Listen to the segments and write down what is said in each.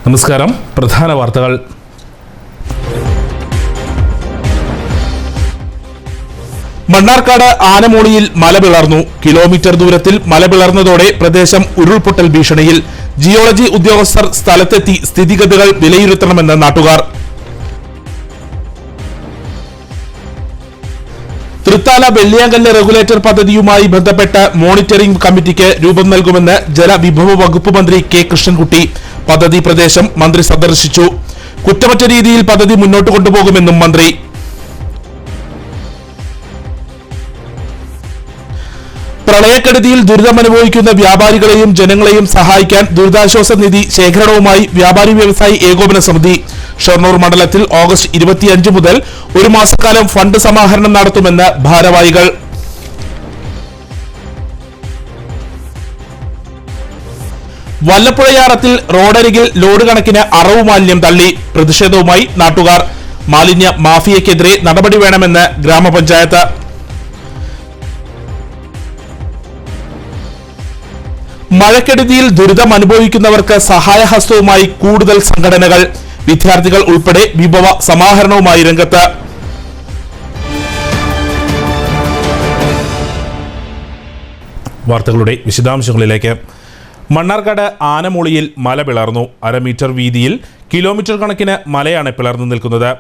നമസ്കാരം. പ്രധാന വാർത്തകൾ. മണ്ണാർക്കാട് ആനമൂളിയിൽ മല പിളർന്നു. കിലോമീറ്റർ ദൂരത്തിൽ മല പിളർന്നതോടെ പ്രദേശം ഉരുൾപൊട്ടൽ ഭീഷണിയിൽ. ജിയോളജി ഉദ്യോഗസ്ഥർ സ്ഥലത്തെത്തി സ്ഥിതിഗതികൾ വിലയിരുത്തണമെന്ന് നാട്ടുകാർ. തൃത്താല വെള്ളിയാങ്കല്ല് റെഗുലേറ്റർ പദ്ധതിയുമായി ബന്ധപ്പെട്ട് മോണിറ്ററിംഗ് കമ്മിറ്റിക്ക് രൂപം നൽകുമെന്ന് ജലവിഭവ വകുപ്പ് മന്ത്രി കെ കൃഷ്ണൻകുട്ടി. പദ്ധതി പ്രദേശം മന്ത്രി സന്ദർശിച്ചു. കുറ്റമറ്റ രീതിയിൽ പദ്ധതി മുന്നോട്ട് കൊണ്ടുപോകുമെന്നും മന്ത്രി. പ്രളയക്കെടുതിയിൽ ദുരിതമനുഭവിക്കുന്ന വ്യാപാരികളെയും ജനങ്ങളെയും സഹായിക്കാൻ ദുരിതാശ്വാസ നിധി ശേഖരണവുമായി വ്യാപാരി വ്യവസായി ഏകോപന സമിതി. ഷൊർണൂർ മണ്ഡലത്തിൽ ഓഗസ്റ്റ് 25 മുതൽ ഒരു മാസക്കാലം ഫണ്ട് സമാഹരണം നടത്തുമെന്ന് ഭാരവാഹികൾ. വല്ലപ്പുഴയാറത്തിൽ റോഡരികിൽ ലോഡ് കണക്കിന് അറവു മാലിന്യം തള്ളി. പ്രതിഷേധവുമായി നാട്ടുകാർ. മാലിന്യ മാഫിയയ്ക്കെതിരെ നടപടി വേണമെന്ന് ഗ്രാമപഞ്ചായത്ത്. മഴക്കെടുതിയിൽ ദുരിതം അനുഭവിക്കുന്നവർക്ക് സഹായഹസ്തവുമായി കൂടുതൽ സംഘടനകൾ. വിദ്യാർത്ഥികൾ ഉൾപ്പെടെ വിഭവ സമാഹരണവുമായി രംഗത്ത്. വാർത്തകളുടെ വിശദാംശങ്ങളിലേക്ക്. മണ്ണാർക്കാട് ആനമൂളിയിൽ മല പിളർന്നു. 1/2 മീറ്റർ വീതിയിൽ കിലോമീറ്റർ കണക്കിന് മലയാണ് പിളർന്നു നിൽക്കുന്നത്.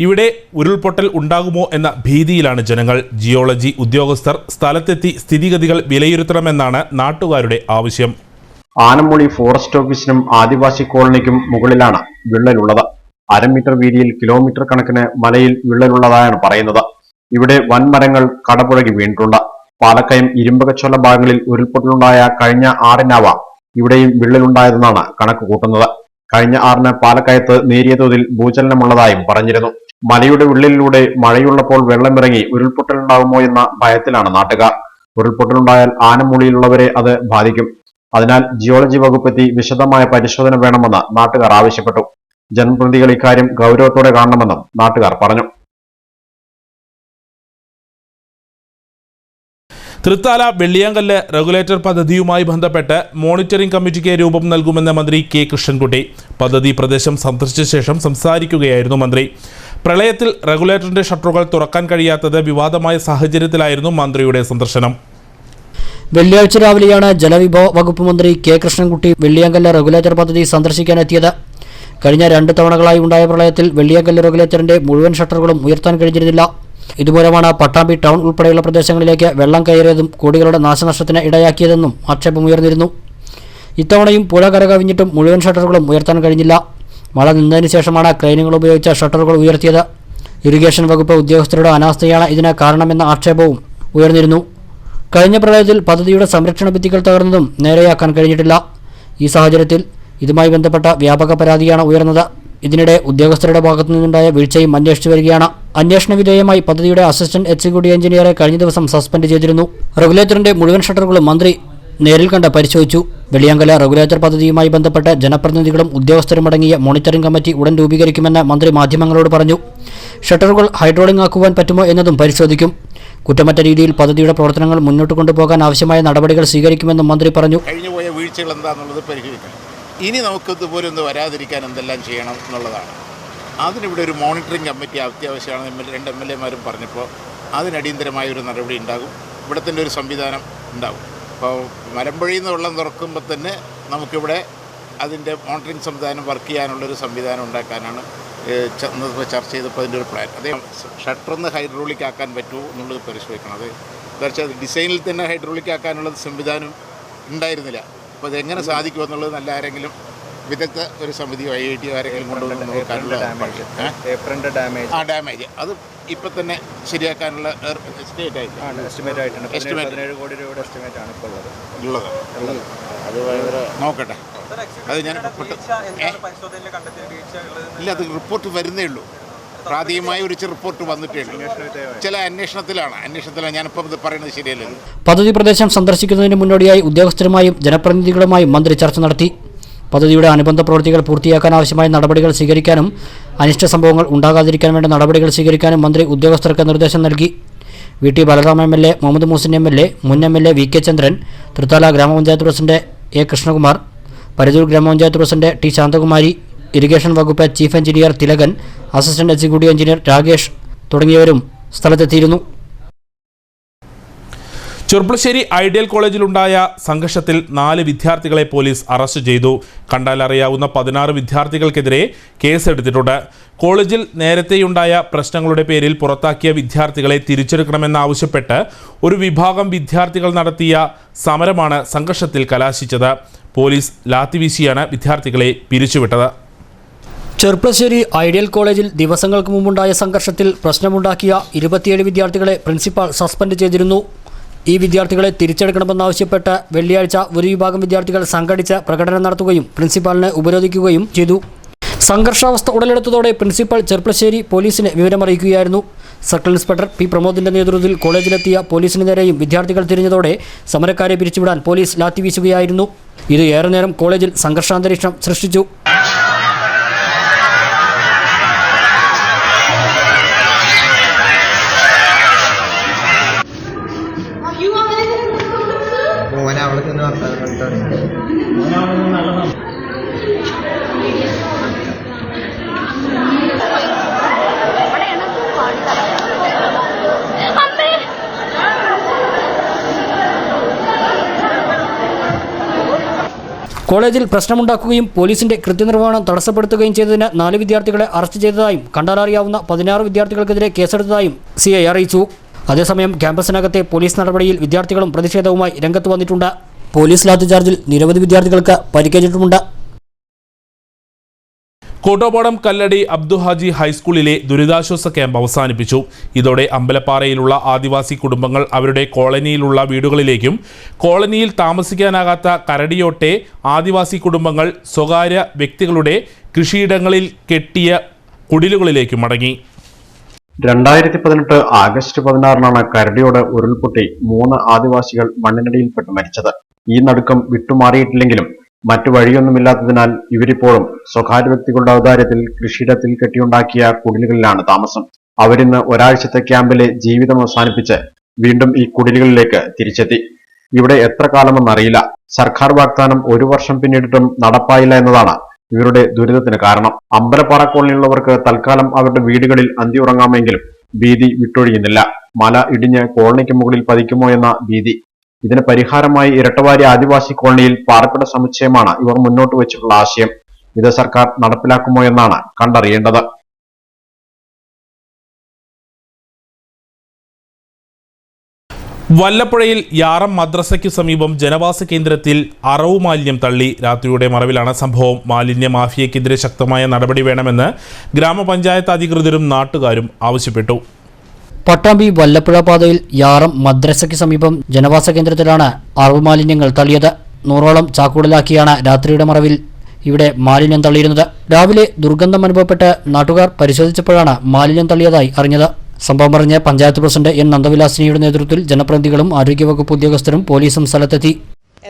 ഇവിടെ ഉരുൾപൊട്ടൽ ഉണ്ടാകുമോ എന്ന ഭീതിയിലാണ് ജനങ്ങൾ. ജിയോളജി ഉദ്യോഗസ്ഥർ സ്ഥലത്തെത്തി സ്ഥിതിഗതികൾ വിലയിരുത്തണമെന്നാണ് നാട്ടുകാരുടെ ആവശ്യം. ആനമൂളി ഫോറസ്റ്റ് ഓഫീസിനും ആദിവാസി കോളനിക്കും മുകളിലാണ് വിള്ളലുള്ളത്. 1/2 മീറ്റർ വീതിയിൽ കിലോമീറ്റർ കണക്കിന് മലയിൽ വിള്ളലുള്ളതായാണ് പറയുന്നത്. ഇവിടെ വൻമരങ്ങൾ കടപുഴകി വീണിട്ടുണ്ട്. പാലക്കയം ഇരുമ്പകച്ചോല ഭാഗങ്ങളിൽ ഉരുൾപൊട്ടലുണ്ടായ കഴിഞ്ഞ 6-നാവ ഇവിടെയും വിള്ളലുണ്ടായതെന്നാണ് കണക്ക് കൂട്ടുന്നത്. കഴിഞ്ഞ 6-ന് പാലക്കയത്ത് നേരിയ തോതിൽ ഭൂചലനമുള്ളതായും പറഞ്ഞിരുന്നു. മലയുടെ ഉള്ളിലൂടെ മഴയുള്ളപ്പോൾ വെള്ളമിറങ്ങി ഉരുൾപൊട്ടലുണ്ടാകുമോ എന്ന ഭയത്തിലാണ് നാട്ടുകാർ. ഉരുൾപൊട്ടലുണ്ടായാൽ ആനമൂളിയിലുള്ളവരെ അത് ബാധിക്കും. അതിനാൽ ജിയോളജി വകുപ്പെത്തി വിശദമായ പരിശോധന വേണമെന്ന് നാട്ടുകാർ ആവശ്യപ്പെട്ടു. ജനപ്രതിനിധികൾ ഇക്കാര്യം ഗൗരവത്തോടെ കാണണമെന്നും നാട്ടുകാർ പറഞ്ഞു. തൃത്താല വെള്ളിയാങ്കല്ല് റെഗുലേറ്റർ പദ്ധതിയുമായി ബന്ധപ്പെട്ട് മോണിറ്ററിംഗ് കമ്മിറ്റിക്ക് രൂപം നൽകുമെന്ന് മന്ത്രി കെ കൃഷ്ണൻകുട്ടി. പദ്ധതി പ്രദേശം സന്ദർശിച്ച ശേഷം സംസാരിക്കുകയായിരുന്നു മന്ത്രി. പ്രളയത്തിൽ റെഗുലേറ്ററിന്റെ ഷട്ടറുകൾ തുറക്കാൻ കഴിയാത്തത് വിവാദമായ സാഹചര്യത്തിലായിരുന്നു മന്ത്രിയുടെ സന്ദർശനം. വെള്ളിയാഴ്ച രാവിലെയാണ് ജലവിഭവ വകുപ്പ് മന്ത്രി കെ കൃഷ്ണൻകുട്ടി വെള്ളിയാങ്കല്ല് റെഗുലേറ്റർ പദ്ധതി സന്ദർശിക്കാനെത്തിയത്. കഴിഞ്ഞ 2 തവണകളായി ഉണ്ടായ പ്രളയത്തിൽ വെള്ളിയാങ്കല്ല് റെഗുലേറ്ററിന്റെ മുഴുവൻ ഷട്ടറുകളും ഉയർത്താൻ കഴിഞ്ഞിരുന്നില്ല. ഇതുമൂലമാണ് പട്ടാമ്പി ടൗൺ ഉൾപ്പെടെയുള്ള പ്രദേശങ്ങളിലേക്ക് വെള്ളം കയറിയതും കോടികളുടെ നാശനഷ്ടത്തിന് ഇടയാക്കിയതെന്നും ആക്ഷേപമുയർന്നിരുന്നു. ഇത്തവണയും പുഴ കരകവിഞ്ഞിട്ടും മുഴുവൻ ഷട്ടറുകളും ഉയർത്താൻ കഴിഞ്ഞില്ല. മഴ നിന്നതിന് ശേഷമാണ് ക്രെയിനുകൾ ഉപയോഗിച്ച ഷട്ടറുകൾ ഉയർത്തിയത്. ഇറിഗേഷൻ വകുപ്പ് ഉദ്യോഗസ്ഥരുടെ അനാസ്ഥയാണ് ഇതിന് കാരണമെന്ന ആക്ഷേപവും ഉയർന്നിരുന്നു. കഴിഞ്ഞ പ്രളയത്തിൽ പദ്ധതിയുടെ സംരക്ഷണ ഭിത്തികൾ തകർന്നതും നേരെയാക്കാൻ കഴിഞ്ഞിട്ടില്ല. ഈ സാഹചര്യത്തിൽ ഇതുമായി ബന്ധപ്പെട്ട വ്യാപക പരാതിയാണ് ഉയർന്നത്. ഇതിനിടെ ഉദ്യോഗസ്ഥരുടെ ഭാഗത്തു നിന്നുണ്ടായ വീഴ്ചയും അന്വേഷിച്ചു വരികയാണ്. അന്വേഷണ വിധേയമായി പദ്ധതിയുടെ അസിസ്റ്റന്റ് എക്സിക്യൂട്ടീവ് എഞ്ചിനീയറെ കഴിഞ്ഞ ദിവസം സസ്പെൻഡ് ചെയ്തിരുന്നു. റെഗുലേറ്ററിന്റെ മുഴുവൻ ഷട്ടറുകളും മന്ത്രി നേരിൽ കണ്ട് പരിശോധിച്ചു. വെള്ളിയാങ്കല്ല് റെഗുലേറ്റർ പദ്ധതിയുമായി ബന്ധപ്പെട്ട് ജനപ്രതിനിധികളും ഉദ്യോഗസ്ഥരുമടങ്ങിയ മോണിറ്ററിംഗ് കമ്മിറ്റി ഉടൻ രൂപീകരിക്കുമെന്ന് മന്ത്രി മാധ്യമങ്ങളോട് പറഞ്ഞു. ഷട്ടറുകൾ ഹൈഡ്രോളിംഗ് ആക്കുവാൻ പറ്റുമോ എന്നതും പരിശോധിക്കും. കുറ്റമറ്റ രീതിയിൽ പദ്ധതിയുടെ പ്രവർത്തനങ്ങൾ മുന്നോട്ട് കൊണ്ടുപോകാൻ ആവശ്യമായ നടപടികൾ സ്വീകരിക്കുമെന്നും മന്ത്രി പറഞ്ഞു. കഴിഞ്ഞുപോയ വീഴ്ചകൾ എന്താണെന്നുള്ളത് പരിഹരിക്കണം. ഇനി നമുക്കിതുപോലെ ഒന്ന് വരാതിരിക്കാൻ എന്തെല്ലാം ചെയ്യണം എന്നുള്ളതാണ്. അതിനിവിടെ ഒരു മോണിറ്ററിംഗ് കമ്മിറ്റി അത്യാവശ്യമാണ്. 2 MLA-മാരും പറഞ്ഞപ്പോൾ അതിനടിയന്തരമായ ഒരു നടപടി ഉണ്ടാകും. ഇവിടെ തന്നെ ഒരു സംവിധാനം ഉണ്ടാകും. അപ്പോൾ മലമ്പുഴയിൽ നിന്ന് വെള്ളം തുറക്കുമ്പോൾ തന്നെ നമുക്കിവിടെ അതിൻ്റെ മോണിറ്ററിംഗ് സംവിധാനം വർക്ക് ചെയ്യാനുള്ളൊരു സംവിധാനം ഉണ്ടാക്കാനാണ് ചർച്ച ചെയ്തപ്പോൾ അതിൻ്റെ ഒരു പ്ലാൻ. അതേ ഷട്ടറൊന്ന് ഹൈഡ്രോളിക് ആക്കാൻ പറ്റുമോ എന്നുള്ളത് പരിശോധിക്കണം. അത് തീർച്ചയായും ഡിസൈനിൽ തന്നെ ഹൈഡ്രോളിക് ആക്കാനുള്ള സംവിധാനം ഉണ്ടായിരുന്നില്ല. അപ്പോൾ അതെങ്ങനെ സാധിക്കുമെന്നുള്ളത് നല്ല ആരെങ്കിലും വിദഗ്ധ ഒരു സമിതിയോ IIT ആരെങ്കിലും കൊണ്ടുവന്ന് നോക്കാനുള്ള ഡാമേജ് അത് ഇപ്പം തന്നെ ശരിയാക്കാനുള്ള എസ്റ്റിമേറ്റ് ആയിട്ടുണ്ട്. 17 കോടി രൂപയുടെ എസ്റ്റിമേറ്റ് ആണ് ഇപ്പോൾ ഉള്ളത്. അത് ഭയങ്കര നോക്കട്ടെ. അത് ഞാൻ ഇല്ല, അത് റിപ്പോർട്ട് വരുന്നേ ഉള്ളൂ. പ്രാഥമികമായ ഒരു റിപ്പോർട്ട് വന്നിട്ടേ ഉള്ളൂ. ചില അന്വേഷണത്തിലാണ് ഞാനിപ്പം ഇത് പറയുന്നത് ശരിയല്ലല്ലോ. പദ്ധതി പ്രദേശം സന്ദർശിക്കുന്നതിന് മുന്നോടിയായി ഉദ്യോഗസ്ഥരുമായും ജനപ്രതിനിധികളുമായും മന്ത്രി ചർച്ച നടത്തി. പദ്ധതിയുടെ അനുബന്ധ പ്രവൃത്തികൾ പൂർത്തിയാക്കാൻ ആവശ്യമായ നടപടികൾ സ്വീകരിക്കാനും അനിഷ്ട സംഭവങ്ങൾ ഉണ്ടാകാതിരിക്കാൻ വേണ്ട നടപടികൾ സ്വീകരിക്കാനും മന്ത്രി ഉദ്യോഗസ്ഥർക്ക് നിർദ്ദേശം നൽകി. VT Balaram MLA, Muhammad Muhsin MLA, മുൻ MLA VK ചന്ദ്രൻ, തൃത്താല ഗ്രാമപഞ്ചായത്ത് പ്രസിഡന്റ് A കൃഷ്ണകുമാർ, പരിതൂർ ഗ്രാമപഞ്ചായത്ത് പ്രസിഡന്റ് ടി ശാന്തകുമാരി, ഇറിഗേഷൻ വകുപ്പ് chief engineer Thilakan, assistant executive engineer Rakesh തുടങ്ങിയവരും സ്ഥലത്തെത്തിയിരുന്നു. ചെർപ്പുളശ്ശേരി ഐഡിയൽ കോളേജിലുണ്ടായ സംഘർഷത്തിൽ 4 വിദ്യാർത്ഥികളെ പോലീസ് അറസ്റ്റ് ചെയ്തു. കണ്ടാലറിയാവുന്ന 16 വിദ്യാർത്ഥികൾക്കെതിരെ കേസെടുത്തിട്ടുണ്ട്. കോളേജിൽ നേരത്തെയുണ്ടായ പ്രശ്നങ്ങളുടെ പേരിൽ പുറത്താക്കിയ വിദ്യാർത്ഥികളെ തിരിച്ചെടുക്കണമെന്നാവശ്യപ്പെട്ട് ഒരു വിഭാഗം വിദ്യാർത്ഥികൾ നടത്തിയ സമരമാണ് സംഘർഷത്തിൽ കലാശിച്ചത്. പോലീസ് ലാത്തിവീശിയാണ് വിദ്യാർത്ഥികളെ പിരിച്ചുവിട്ടത്. ചെർപ്പുളശ്ശേരി ഐഡിയൽ കോളേജിൽ ദിവസങ്ങൾക്ക് മുമ്പുണ്ടായ സംഘർഷത്തിൽ പ്രശ്നമുണ്ടാക്കിയ 27 വിദ്യാർത്ഥികളെ പ്രിൻസിപ്പാൾ സസ്പെൻഡ് ചെയ്തിരുന്നു. ഈ വിദ്യാർത്ഥികളെ തിരിച്ചെടുക്കണമെന്നാവശ്യപ്പെട്ട് വെള്ളിയാഴ്ച ഒരു വിഭാഗം വിദ്യാർത്ഥികൾ സംഘടിച്ച് പ്രകടനം നടത്തുകയും പ്രിൻസിപ്പാളിനെ ഉപരോധിക്കുകയും ചെയ്തു. സംഘർഷാവസ്ഥ ഉടലെടുത്തതോടെ പ്രിൻസിപ്പൽ ചെർപ്പുളശ്ശേരി പോലീസിനെ വിവരമറിയിക്കുകയായിരുന്നു. സർക്കിൾ ഇൻസ്പെക്ടർ പി പ്രമോദിന്റെ നേതൃത്വത്തിൽ കോളേജിലെത്തിയ പോലീസിന് നേരെയും വിദ്യാർത്ഥികൾ തിരിഞ്ഞതോടെ സമരക്കാരെ പിരിച്ചുവിടാൻ പോലീസ് ലാത്തിവീശുകയായിരുന്നു. ഇത് ഏറെ നേരം കോളേജിൽ സംഘർഷാന്തരീക്ഷം സൃഷ്ടിച്ചു. കോളേജിൽ പ്രശ്നമുണ്ടാക്കുകയും പോലീസിന്റെ കൃത്യനിർവഹണം തടസ്സപ്പെടുത്തുകയും ചെയ്തതിന് 4 വിദ്യാർത്ഥികളെ അറസ്റ്റ് ചെയ്തതായും കണ്ടാലറിയാവുന്ന 16 വിദ്യാർത്ഥികൾക്കെതിരെ കേസെടുത്തതായും CI അറിയിച്ചു. അതേസമയം ക്യാമ്പസിനകത്തെ പോലീസ് നടപടിയിൽ വിദ്യാർത്ഥികളും പ്രതിഷേധവുമായി രംഗത്ത് വന്നിട്ടുണ്ട്. പോലീസ് ലാത്തിചാർജിൽ നിരവധി വിദ്യാർത്ഥികൾക്ക് പരിക്കേറ്റിട്ടുമുണ്ട്. കോട്ടോപ്പാടം കല്ലടി അബ്ദുഹാജി ഹൈസ്കൂളിലെ ദുരിതാശ്വാസ ക്യാമ്പ് അവസാനിപ്പിച്ചു. ഇതോടെ അമ്പലപ്പാറയിലുള്ള ആദിവാസി കുടുംബങ്ങൾ അവരുടെ കോളനിയിലുള്ള വീടുകളിലേക്കും കോളനിയിൽ താമസിക്കാനാകാത്ത കരടിയോട്ടെ ആദിവാസി കുടുംബങ്ങൾ സ്വകാര്യ വ്യക്തികളുടെ കൃഷിയിടങ്ങളിൽ കെട്ടിയ കുടിലുകളിലേക്കും മടങ്ങി. 2018 ആഗസ്റ്റ് 16 കരടിയോട് ഉരുൾപൊട്ടി 3 ആദിവാസികൾ മണ്ണിനടിയിൽപ്പെട്ട് മരിച്ചത്. ഈ നടുക്കം വിട്ടുമാറിയിട്ടില്ലെങ്കിലും മറ്റു വഴിയൊന്നുമില്ലാത്തതിനാൽ ഇവരിപ്പോഴും സ്വകാര്യ വ്യക്തികളുടെ ഔദാര്യത്തിൽ കൃഷിയിടത്തിൽ കെട്ടിയുണ്ടാക്കിയ കുടിലുകളിലാണ് താമസം. അവരിന്ന് ഒരാഴ്ചത്തെ ക്യാമ്പിലെ ജീവിതം അവസാനിപ്പിച്ച് വീണ്ടും ഈ കുടിലുകളിലേക്ക് തിരിച്ചെത്തി. ഇവിടെ എത്ര കാലമെന്നറിയില്ല. സർക്കാർ വാഗ്ദാനം 1 വർഷം പിന്നിട്ടിട്ടും നടപ്പായില്ല എന്നതാണ് ഇവരുടെ ദുരിതത്തിന് കാരണം. അമ്പലപ്പാറ കോളനിയിലുള്ളവർക്ക് തൽക്കാലം അവരുടെ വീടുകളിൽ അന്തിയുറങ്ങാമെങ്കിലും ഭീതി വിട്ടൊഴിയുന്നില്ല. മല ഇടിഞ്ഞ് കോളനിക്ക് മുകളിൽ പതിക്കുമോ എന്ന ഭീതി. ഇതിന് പരിഹാരമായി ഇരട്ടവാരി ആദിവാസി കോളനിയിൽ പാർപ്പിട സമുച്ചയമാണ് ഇവർ മുന്നോട്ട് വെച്ചിട്ടുള്ള ആശയം. ഇത് സർക്കാർ നടപ്പിലാക്കുമോ എന്നാണ് കണ്ടറിയേണ്ടത്. വല്ലപ്പുഴയിൽ യാറം മദ്രസയ്ക്കു സമീപം ജനവാസ കേന്ദ്രത്തിൽ അറവു മാലിന്യം തള്ളി. രാത്രിയുടെ മറവിലാണ് സംഭവം. മാലിന്യ മാഫിയക്കെതിരെ ശക്തമായ നടപടി വേണമെന്ന് ഗ്രാമപഞ്ചായത്ത് അധികൃതരും നാട്ടുകാരും ആവശ്യപ്പെട്ടു. പട്ടാമ്പി വല്ലപ്പുഴ പാതയിൽ യാറം മദ്രസയ്ക്ക് സമീപം ജനവാസ കേന്ദ്രത്തിലാണ് അറവു മാലിന്യങ്ങൾ തള്ളിയത്. 100ഓളം ചാക്കുകളിലാക്കിയാണ് രാത്രിയുടെ മറവിൽ ഇവിടെ മാലിന്യം തള്ളിയിരുന്നത്. രാവിലെ ദുർഗന്ധം അനുഭവപ്പെട്ട് നാട്ടുകാർ പരിശോധിച്ചപ്പോഴാണ് മാലിന്യം തള്ളിയതായി അറിഞ്ഞത്. സംഭവം അറിഞ്ഞ് പഞ്ചായത്ത് പ്രസിഡന്റ് എൻ നന്ദവിലാസിനിയുടെ നേതൃത്വത്തിൽ ജനപ്രതിനിധികളും ആരോഗ്യവകുപ്പ് ഉദ്യോഗസ്ഥരും പോലീസും സ്ഥലത്തെത്തി.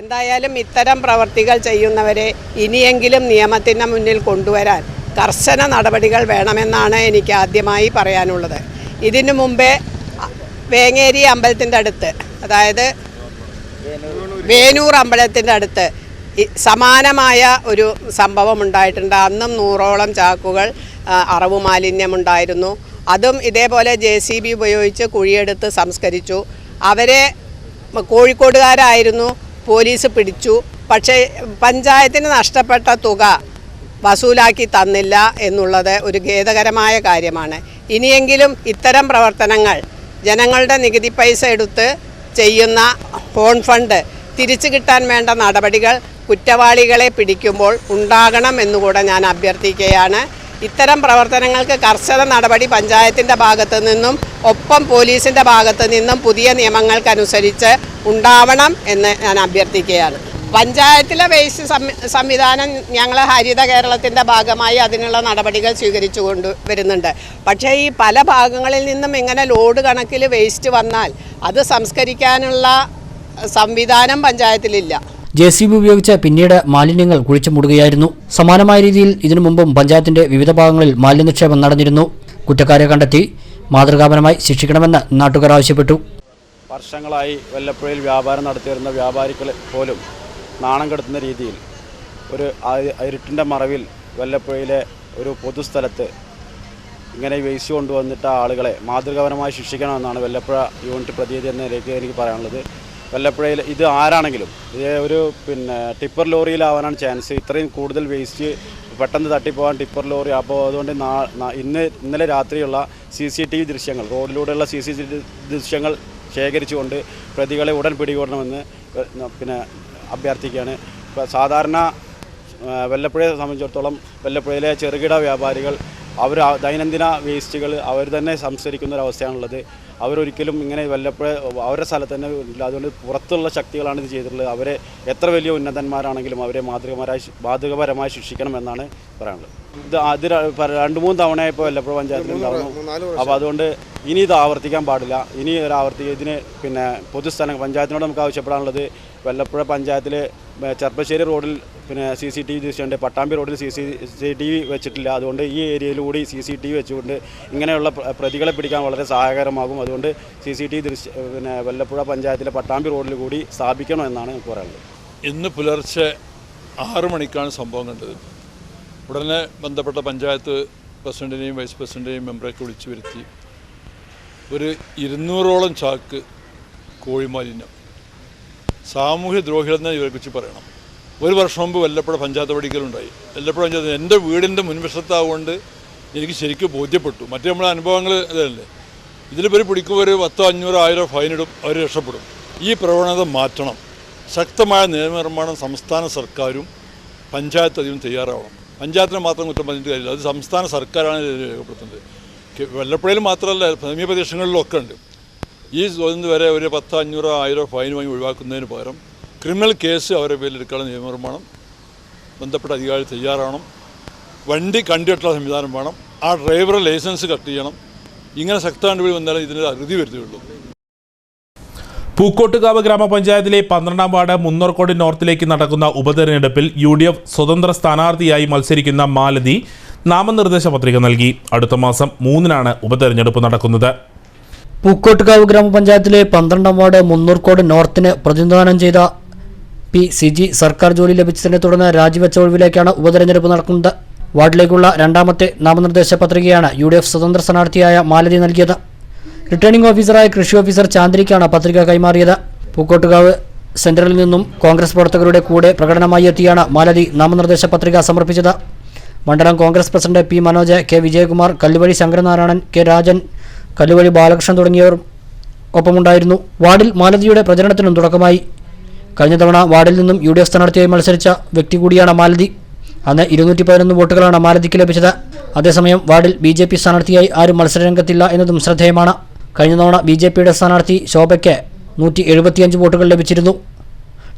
എന്തായാലും ഇത്തരം പ്രവർത്തികൾ ചെയ്യുന്നവരെ ഇനിയെങ്കിലും നിയമത്തിന് മുന്നിൽ കൊണ്ടുവരാൻ കർശന നടപടികൾ വേണമെന്നാണ് എനിക്ക് ആദ്യമായി പറയാനുള്ളത്. ഇതിനു മുമ്പേ വേങ്ങേരി അമ്പലത്തിൻ്റെ അടുത്ത്, അതായത് വേനൂർ അമ്പലത്തിൻ്റെ അടുത്ത് സമാനമായ ഒരു സംഭവം ഉണ്ടായിട്ടുണ്ട്. അന്നും 100ഓളം ചാക്കുകൾ അറവു മാലിന്യമുണ്ടായിരുന്നു. അതും ഇതേപോലെ JCB ഉപയോഗിച്ച് കുഴിയെടുത്ത് സംസ്കരിച്ചു. അവരെ കോഴിക്കോടുകാരായിരുന്നു. പോലീസ് പിടിച്ചു. പക്ഷേ പഞ്ചായത്തിന് നഷ്ടപ്പെട്ട തുക വസൂലാക്കി തന്നില്ല എന്നുള്ളത് ഒരു ഖേദകരമായ കാര്യമാണ്. ഇനിയെങ്കിലും ഇത്തരം പ്രവർത്തനങ്ങൾ, ജനങ്ങളുടെ നികുതി പൈസ എടുത്ത് ചെയ്യുന്ന ഫോൺ ഫണ്ട് തിരിച്ചു കിട്ടാൻ വേണ്ട നടപടികൾ കുറ്റവാളികളെ പിടിക്കുമ്പോൾ ഉണ്ടാകണം എന്നുകൂടെ ഞാൻ അഭ്യർത്ഥിക്കുകയാണ്. ഇത്തരം പ്രവർത്തനങ്ങൾക്ക് കർശന നടപടി പഞ്ചായത്തിൻ്റെ ഭാഗത്തു നിന്നും ഒപ്പം പോലീസിൻ്റെ ഭാഗത്തു നിന്നും പുതിയ നിയമങ്ങൾക്കനുസരിച്ച് ഉണ്ടാവണം എന്ന് ഞാൻ അഭ്യർത്ഥിക്കുകയാണ്. പഞ്ചായത്തിലെ വേസ്റ്റ് സംവിധാനം ഞങ്ങൾ ഹരിത കേരളത്തിൻ്റെ ഭാഗമായി അതിനുള്ള നടപടികൾ സ്വീകരിച്ചു വരുന്നുണ്ട്. പക്ഷേ ഈ പല ഭാഗങ്ങളിൽ നിന്നും ഇങ്ങനെ ലോഡ് കണക്കിൽ വേസ്റ്റ് വന്നാൽ അത് സംസ്കരിക്കാനുള്ള സംവിധാനം പഞ്ചായത്തിലില്ല. JCB ഉപയോഗിച്ച് പിന്നീട് മാലിന്യങ്ങൾ കുഴിച്ചു മൂടുകയായിരുന്നു. സമാനമായ രീതിയിൽ ഇതിനു മുമ്പും പഞ്ചായത്തിന്റെ വിവിധ ഭാഗങ്ങളിൽ മാലിന്യ നിക്ഷേപം നടന്നിരുന്നു. കുറ്റക്കാരെ കണ്ടെത്തി മാതൃകാപരമായി ശിക്ഷിക്കണമെന്ന് നാട്ടുകാർ ആവശ്യപ്പെട്ടു. വർഷങ്ങളായി വല്ലപ്പുഴയിൽ വ്യാപാരം നടത്തിവരുന്ന വ്യാപാരികൾ പോലും നാണം കെടുത്തുന്ന രീതിയിൽ ഒരു ഇരുട്ടിൻ്റെ മറവിൽ വല്ലപ്പുഴയിലെ ഒരു പൊതുസ്ഥലത്ത് ഇങ്ങനെ വേസ്റ്റ് കൊണ്ടുവന്നിട്ട ആളുകളെ മാതൃകാപരമായി ശിക്ഷിക്കണമെന്നാണ് വല്ലപ്പുഴ യൂണിറ്റ് പ്രതിനിധി എന്ന നിലയ്ക്ക് എനിക്ക് പറയാനുള്ളത്. വല്ലപ്പുഴയിൽ ഇത് ആരാണെങ്കിലും ഇത് ഒരു ടിപ്പർ ലോറിയിലാവാനാണ് ചാൻസ്. ഇത്രയും കൂടുതൽ വേസ്റ്റ് പെട്ടെന്ന് തട്ടിപ്പോകാൻ ടിപ്പർ ലോറി. അപ്പോൾ അതുകൊണ്ട് ഇന്നലെ രാത്രിയുള്ള CCTV ദൃശ്യങ്ങൾ, റോഡിലൂടെയുള്ള CCTV ദൃശ്യങ്ങൾ ശേഖരിച്ചുകൊണ്ട് പ്രതികളെ ഉടൻ പിടികൂടണമെന്ന് അഭ്യർത്ഥിക്കുകയാണ്. സാധാരണ വല്ലപ്പുഴയെ സംബന്ധിച്ചിടത്തോളം വല്ലപ്പുഴയിലെ ചെറുകിട വ്യാപാരികൾ അവർ ദൈനംദിന വേസ്റ്റുകൾ അവർ തന്നെ സംസ്കരിക്കുന്ന ഒരവസ്ഥയാണുള്ളത്. അവരൊരിക്കലും ഇങ്ങനെ വല്ലപ്പുഴ അവരുടെ സ്ഥലത്ത് തന്നെ ഇല്ല. അതുകൊണ്ട് പുറത്തുള്ള ശക്തികളാണ് ഇത് ചെയ്തിട്ടുള്ളത്. അവരെ എത്ര വലിയ ഉന്നതന്മാരാണെങ്കിലും അവരെ മാതൃകപരമായി ശിക്ഷിക്കണമെന്നാണ് പറയാനുള്ളത്. അത് 2-3 തവണയായപ്പോൾ വല്ലപ്പുഴ പഞ്ചായത്തിൽ ഉണ്ടാവുന്നു. അപ്പോൾ അതുകൊണ്ട് ഇനി ഇത് ആവർത്തിക്കാൻ പാടില്ല. ഇനി ഇതിന് പൊതുസ്ഥലം പഞ്ചായത്തിനോട് നമുക്ക് ആവശ്യപ്പെടാനുള്ളത്, വല്ലപ്പുഴ പഞ്ചായത്തിൽ ചെർപ്പശ്ശേരി റോഡിൽ CCTV ദൃശ്യമുണ്ട്, പട്ടാമ്പി റോഡിൽ CCTV വെച്ചിട്ടില്ല. അതുകൊണ്ട് ഈ ഏരിയയിലൂടെ CCTV വെച്ചുകൊണ്ട് ഇങ്ങനെയുള്ള പ്രതികളെ പിടിക്കാൻ വളരെ സഹായകരമാകും. അതുകൊണ്ട് CCTV ദൃശ്യം വല്ലപ്പുഴ പഞ്ചായത്തിലെ പട്ടാമ്പി റോഡിൽ കൂടി സ്ഥാപിക്കണമെന്നാണ് എനിക്ക് പറയാനുള്ളത്. ഇന്ന് പുലർച്ചെ 6 മണിക്കാണ് സംഭവം കണ്ടത്. ഉടനെ ബന്ധപ്പെട്ട പഞ്ചായത്ത് പ്രസിഡന്റിനെയും വൈസ് പ്രസിഡന്റിനെയും മെമ്പറൊക്കെ വിളിച്ചു വരുത്തി ഒരു 200ഓളം ചാക്ക് കോഴിമാലിന്യം, സാമൂഹ്യ ദ്രോഹികളെന്ന് ഇവരെക്കുറിച്ച് പറയണം. 1 വർഷം മുമ്പ് വല്ലപ്പുഴ പഞ്ചായത്ത് പഠിക്കലുണ്ടായി. വല്ലപ്പുഴ പഞ്ചായത്ത് എൻ്റെ വീടിൻ്റെ മുൻവശത്താവുകൊണ്ട് എനിക്ക് ശരിക്കും ബോധ്യപ്പെട്ടു. മറ്റേ നമ്മളെ അനുഭവങ്ങൾ ഇതല്ലേ. ഇതിലിപ്പോൾ പിടിക്കുമ്പോൾ ഒരു 10, 500, 1000 ഫൈനിടും, അവർ രക്ഷപ്പെടും. ഈ പ്രവണത മാറ്റണം. ശക്തമായ നിയമനിർമ്മാണം സംസ്ഥാന സർക്കാരും പഞ്ചായത്ത് അതിനും തയ്യാറാവണം. പഞ്ചായത്തിനെ മാത്രം കുറ്റം പറഞ്ഞിട്ട് കാര്യമില്ല, അത് സംസ്ഥാന സർക്കാരാണ് രേഖപ്പെടുത്തുന്നത്. വല്ലപ്പുഴയിൽ മാത്രമല്ല, സമീപ പ്രദേശങ്ങളിലൊക്കെ ഉണ്ട്. ഈ വരെ ഒരു 10, 500, 1000 ഫൈൻ വാങ്ങി ഒഴിവാക്കുന്നതിന് പകരം ക്രിമിനൽ കേസ് അവരുടെ പേരിലെടുക്കാനുള്ള നിയമനിർമ്മാണം ബന്ധപ്പെട്ട അധികാരി തയ്യാറാവണം. വണ്ടി കണ്ടിട്ടുള്ള സംവിധാനം വേണം. ആ ഡ്രൈവറെ ലൈസൻസ് കട്ട് ചെയ്യണം. ഇങ്ങനെ ശക്തമായി വന്നാലേ ഇതിന് അറുതി വരുത്തുകയുള്ളൂ. പൂക്കോട്ടുകാവ് ഗ്രാമപഞ്ചായത്തിലെ 12ാം വാർഡ് മുന്നോർക്കോട് നോർത്തിലേക്ക് നടക്കുന്ന ഉപതെരഞ്ഞെടുപ്പിൽ UDF സ്വതന്ത്ര സ്ഥാനാർത്ഥിയായി മത്സരിക്കുന്ന മാലതി നാമനിർദ്ദേശ പത്രിക നൽകി. അടുത്ത മാസം 3-നാണ് ഉപതെരഞ്ഞെടുപ്പ് നടക്കുന്നത്. പൂക്കോട്ടുകാവ് ഗ്രാമപഞ്ചായത്തിലെ 12ാം വാർഡ് മുന്നൂർക്കോട് നോർത്തിന് പ്രതിനിധാനം ചെയ്ത PCG സർക്കാർ ജോലി ലഭിച്ചതിനെ തുടർന്ന് രാജിവെച്ച ഒഴിവിലേക്കാണ് ഉപതെരഞ്ഞെടുപ്പ് നടക്കുന്നത്. വാർഡിലേക്കുള്ള 2ാമത്തെ നാമനിർദ്ദേശ പത്രികയാണ് UDF സ്വതന്ത്ര സ്ഥാനാർത്ഥിയായ മാലതി നൽകിയത്. റിട്ടേണിംഗ് ഓഫീസറായ കൃഷി ഓഫീസർ ചാന്ദ്രിക്കാണ് പത്രിക കൈമാറിയത്. പൂക്കോട്ടുകാവ് സെന്ററിൽ നിന്നും കോൺഗ്രസ് പ്രവർത്തകരുടെ കൂടെ പ്രകടനമായി എത്തിയാണ് മാലതി നാമനിർദ്ദേശ പത്രിക സമർപ്പിച്ചത്. മണ്ഡലം Congress president P Manoj, K Vijayakumar, Kalluvazhi Sankaranarayanan, K Rajan, Kalluvazhi Balakrishnan തുടങ്ങിയവർ ഒപ്പമുണ്ടായിരുന്നു. വാർഡിൽ മാലതിയുടെ പ്രചരണത്തിനും തുടക്കമായി. കഴിഞ്ഞ തവണ വാർഡിൽ നിന്നും UDF സ്ഥാനാർത്ഥിയായി മത്സരിച്ച വ്യക്തി കൂടിയാണ് മാലതി. അന്ന് 211 വോട്ടുകളാണ് മാലതിക്ക് ലഭിച്ചത്. അതേസമയം വാർഡിൽ BJP സ്ഥാനാർത്ഥിയായി ആരും മത്സരരംഗത്തില്ല എന്നതും ശ്രദ്ധേയമാണ്. കഴിഞ്ഞ തവണ BJPയുടെ സ്ഥാനാർത്ഥി ശോഭയ്ക്ക് 175 വോട്ടുകൾ ലഭിച്ചിരുന്നു.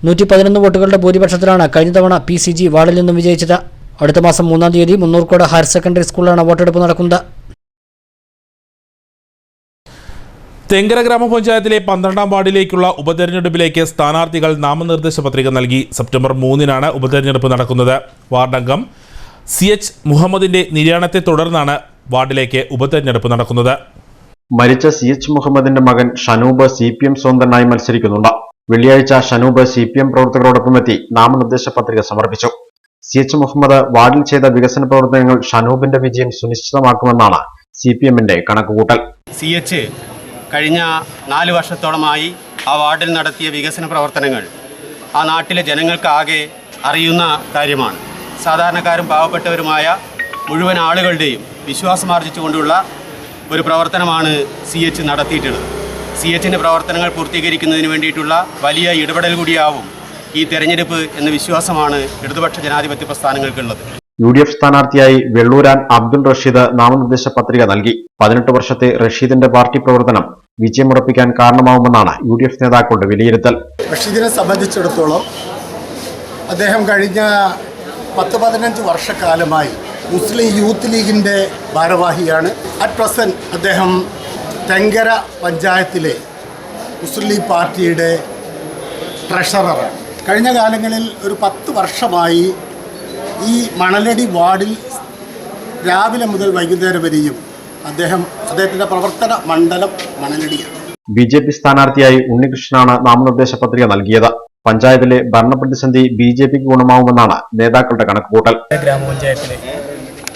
111 വോട്ടുകളുടെ ഭൂരിപക്ഷത്തിലാണ് കഴിഞ്ഞ തവണ PCG വാർഡിൽ നിന്നും വിജയിച്ചത്. അടുത്ത മാസം 3-ാം തീയതി മുന്നൂർക്കോട് ഹയർ സെക്കൻഡറി സ്കൂളിലാണ് വോട്ടെടുപ്പ് നടക്കുന്നത്. തെങ്കര ഗ്രാമപഞ്ചായത്തിലെ 12ാം വാർഡിലേക്കുള്ള ഉപതെരഞ്ഞെടുപ്പിലേക്ക് സ്ഥാനാർത്ഥികൾ നാമനിർദ്ദേശ പത്രിക നൽകി. സെപ്റ്റംബർ 3-നാണ് ഉപതെരഞ്ഞെടുപ്പ് നടക്കുന്നത്. വാർഡംഗം CH മുഹമ്മദിന്റെ നിര്യാണത്തെ തുടർന്നാണ് വാർഡിലേക്ക് ഉപതെരഞ്ഞെടുപ്പ് നടക്കുന്നത്. മരിച്ച CH മുഹമ്മദിന്റെ മകൻ ഷനൂബ് CPM സ്വതന്ത്രനായി മത്സരിക്കുന്നുണ്ട്. വെള്ളിയാഴ്ച ഷനൂബ് CPM പ്രവർത്തകരോടൊപ്പം എത്തി നാമനിർദ്ദേശ പത്രിക സമർപ്പിച്ചു. CH മുഹമ്മദ് വാർഡിൽ ചെയ്ത വികസന പ്രവർത്തനങ്ങൾ ഷനൂബിന്റെ വിജയം സുനിശ്ചിതമാക്കുമെന്നാണ് CPMന്റെ കണക്കുകൂട്ടൽ. CH കഴിഞ്ഞ 4 വർഷത്തോളമായി ആ വാർഡിൽ നടത്തിയ വികസന പ്രവർത്തനങ്ങൾ ആ നാട്ടിലെ ജനങ്ങൾക്കാകെ അറിയുന്ന കാര്യമാണ്. സാധാരണക്കാരും പാവപ്പെട്ടവരുമായ മുഴുവൻ ആളുകളുടെയും വിശ്വാസമാർജിച്ചുകൊണ്ടുള്ള ഒരു പ്രവർത്തനമാണ് CH നടത്തിയിട്ടുള്ളത്. CHന്റെ പ്രവർത്തനങ്ങൾ പൂർത്തീകരിക്കുന്നതിന് വേണ്ടിയിട്ടുള്ള വലിയ ഇടപെടൽ കൂടിയാവും ഈ തെരഞ്ഞെടുപ്പ് എന്ന വിശ്വാസമാണ് ഇടതുപക്ഷ ജനാധിപത്യ പ്രസ്ഥാനങ്ങൾക്കുള്ളത്. UDF സ്ഥാനാർത്ഥിയായി വെള്ളൂരാൻ അബ്ദുൾ റഷീദ് നാമനിർദ്ദേശ പത്രിക നൽകി. 18 വർഷത്തെ റഷീദിന്റെ പാർട്ടി പ്രവർത്തനം വിജയമുറപ്പിക്കാൻ കാരണമാവുമെന്നാണ് UDF നേതാക്കളുടെ വിലയിരുത്തൽ. റഷീദിനെ സംബന്ധിച്ചിടത്തോളം അദ്ദേഹം കഴിഞ്ഞ 10-15 വർഷക്കാലമായി മുസ്ലിം യൂത്ത് ലീഗിൻ്റെ ഭാരവാഹിയാണ്. അറ്റ് പ്രസന്റ് അദ്ദേഹം തെങ്കര പഞ്ചായത്തിലെ മുസ്ലിം ലീഗ് പാർട്ടിയുടെ ട്രഷററാണ്. കഴിഞ്ഞ കാലങ്ങളിൽ ഒരു 10 വർഷമായി ഈ മണലടി വാർഡിൽ രാവിലെ മുതൽ വൈകുന്നേരം വരെയും അദ്ദേഹത്തിൻ്റെ പ്രവർത്തന മണ്ഡലം മണലടിയാണ്. BJP സ്ഥാനാർത്ഥിയായി ഉണ്ണികൃഷ്ണനാണ് നാമനിർദ്ദേശ പത്രിക നൽകിയത്. പഞ്ചായത്തിലെ ഭരണപ്രതിസന്ധി BJPക്ക് ഗുണമാവുമെന്നാണ് നേതാക്കളുടെ കണക്കുകൂട്ടൽ. ഗ്രാമപഞ്ചായത്തിലെ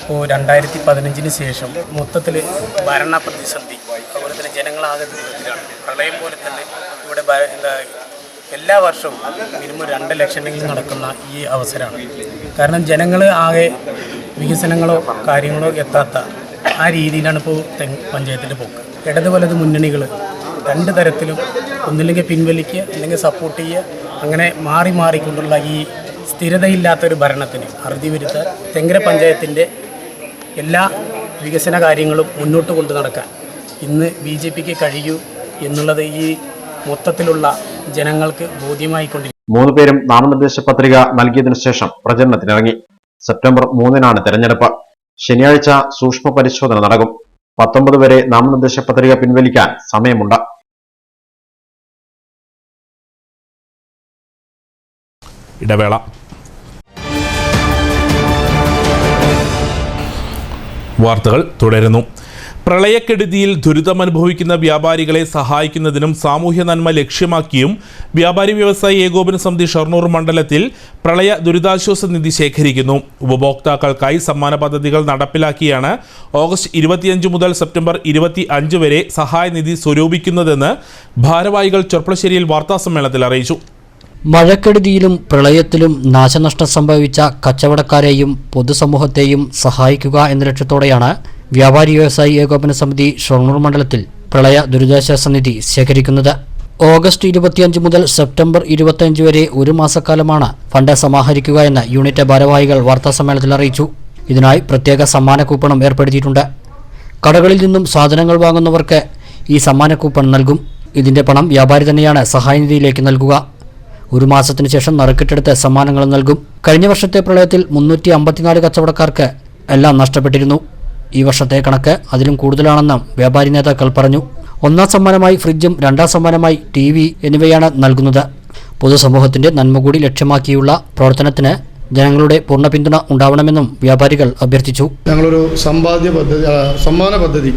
ഇപ്പോൾ 2015 ശേഷം മൊത്തത്തിൽ ഭരണ പ്രതിസന്ധി, അതുപോലെ തന്നെ ജനങ്ങളാകെ ദുരിതത്തിലാണ്. പ്രളയം പോലെ തന്നെ ഇവിടെ എല്ലാ വർഷവും മിനിമം 2 ലക്ഷമെങ്കിലും നടക്കുന്ന ഈ അവസരമാണ്. കാരണം ജനങ്ങൾ ആകെ വികസനങ്ങളോ കാര്യങ്ങളോ എത്താത്ത ആ രീതിയിലാണ് ഇപ്പോൾ പഞ്ചായത്തിൻ്റെ പോക്ക്. ഇടത് വലത് മുന്നണികൾ 2 തരത്തിലും ഒന്നില്ലെങ്കിൽ പിൻവലിക്കുക അല്ലെങ്കിൽ സപ്പോർട്ട് ചെയ്യുക, അങ്ങനെ മാറി മാറിക്കൊണ്ടുള്ള ഈ സ്ഥിരതയില്ലാത്തൊരു ഭരണത്തിന് അറുതി വരുത്താൻ തെങ്കര പഞ്ചായത്തിൻ്റെ എല്ലാ വികസന കാര്യങ്ങളും മുന്നോട്ട് കൊണ്ടു നടക്കാൻ ഇന്ന് BJPക്ക് കഴിയൂ എന്നുള്ളത് ഈ മൊത്തത്തിലുള്ള ജനങ്ങൾക്ക് ബോധ്യമായിക്കൊണ്ടിരിക്കും. 3 പേരും നാമനിർദ്ദേശ പത്രിക നൽകിയതിനു ശേഷം പ്രചരണത്തിനിറങ്ങി. സെപ്റ്റംബർ 3-നാണ് തെരഞ്ഞെടുപ്പ്. ശനിയാഴ്ച സൂക്ഷ്മ പരിശോധന നടക്കും. 19 വരെ നാമനിർദ്ദേശ പത്രിക പിൻവലിക്കാൻ സമയമുണ്ട്. ഇടവേള. വാർത്തകൾ തുടരുന്നു. പ്രളയക്കെടുതിയിൽ ദുരിതമനുഭവിക്കുന്ന വ്യാപാരികളെ സഹായിക്കുന്നതിനും സാമൂഹ്യ നന്മ ലക്ഷ്യമാക്കിയും വ്യാപാരി വ്യവസായി ഏകോപന സമിതി ഷൊർണൂർ മണ്ഡലത്തിൽ പ്രളയ ദുരിതാശ്വാസ നിധി ശേഖരിക്കുന്നു. ഉപഭോക്താക്കൾക്കായി സമ്മാന പദ്ധതികൾ നടപ്പിലാക്കിയാണ് ഓഗസ്റ്റ് 25 മുതൽ സെപ്റ്റംബർ 25 വരെ സഹായനിധി സ്വരൂപിക്കുന്നതെന്ന് ഭാരവാഹികൾ ചെർപ്പളശ്ശേരിയിൽ വാർത്താസമ്മേളനത്തിൽ അറിയിച്ചു. മഴക്കെടുതിയിലും പ്രളയത്തിലും നാശനഷ്ടം സംഭവിച്ച കച്ചവടക്കാരെയും പൊതുസമൂഹത്തെയും സഹായിക്കുക എന്ന ലക്ഷ്യത്തോടെയാണ് വ്യാപാരി വ്യവസായി ഏകോപന സമിതി ഷൊർണൂർ മണ്ഡലത്തിൽ പ്രളയ ദുരിതാശ്വാസ നിധി ശേഖരിക്കുന്നത്. ഓഗസ്റ്റ് 25 മുതൽ സെപ്റ്റംബർ 25 വരെ 1 മാസക്കാലമാണ് ഫണ്ട് സമാഹരിക്കുക എന്ന് യൂണിറ്റ് ഭാരവാഹികൾ വാർത്താസമ്മേളനത്തിൽ അറിയിച്ചു. ഇതിനായി പ്രത്യേക സമ്മാന കൂപ്പണും ഏർപ്പെടുത്തിയിട്ടുണ്ട്. കടകളിൽ നിന്നും സാധനങ്ങൾ വാങ്ങുന്നവർക്ക് ഈ സമ്മാന കൂപ്പൺ നൽകും. ഇതിന്റെ പണം വ്യാപാരി തന്നെയാണ് സഹായനിധിയിലേക്ക് നൽകുക. 1 മാസത്തിനു ശേഷം നറുക്കിട്ടെടുത്ത് സമ്മാനങ്ങൾ നൽകും. കഴിഞ്ഞ വർഷത്തെ പ്രളയത്തിൽ 354 കച്ചവടക്കാർക്ക് എല്ലാം നഷ്ടപ്പെട്ടിരുന്നു. ഈ വർഷത്തെ കണക്ക് അതിലും കൂടുതലാണെന്നും വ്യാപാരി നേതാക്കൾ പറഞ്ഞു. 1ാം സമ്മാനമായി ഫ്രിഡ്ജും 2ാം സമ്മാനമായി TV എന്നിവയാണ് നൽകുന്നത്. പൊതുസമൂഹത്തിന്റെ നന്മ കൂടി ലക്ഷ്യമാക്കിയുള്ള പ്രവർത്തനത്തിന് ജനങ്ങളുടെ പൂർണ്ണ പിന്തുണ ഉണ്ടാവണമെന്നും വ്യാപാരികൾ അഭ്യർത്ഥിച്ചു. ഞങ്ങളൊരു സമ്മാന പദ്ധതി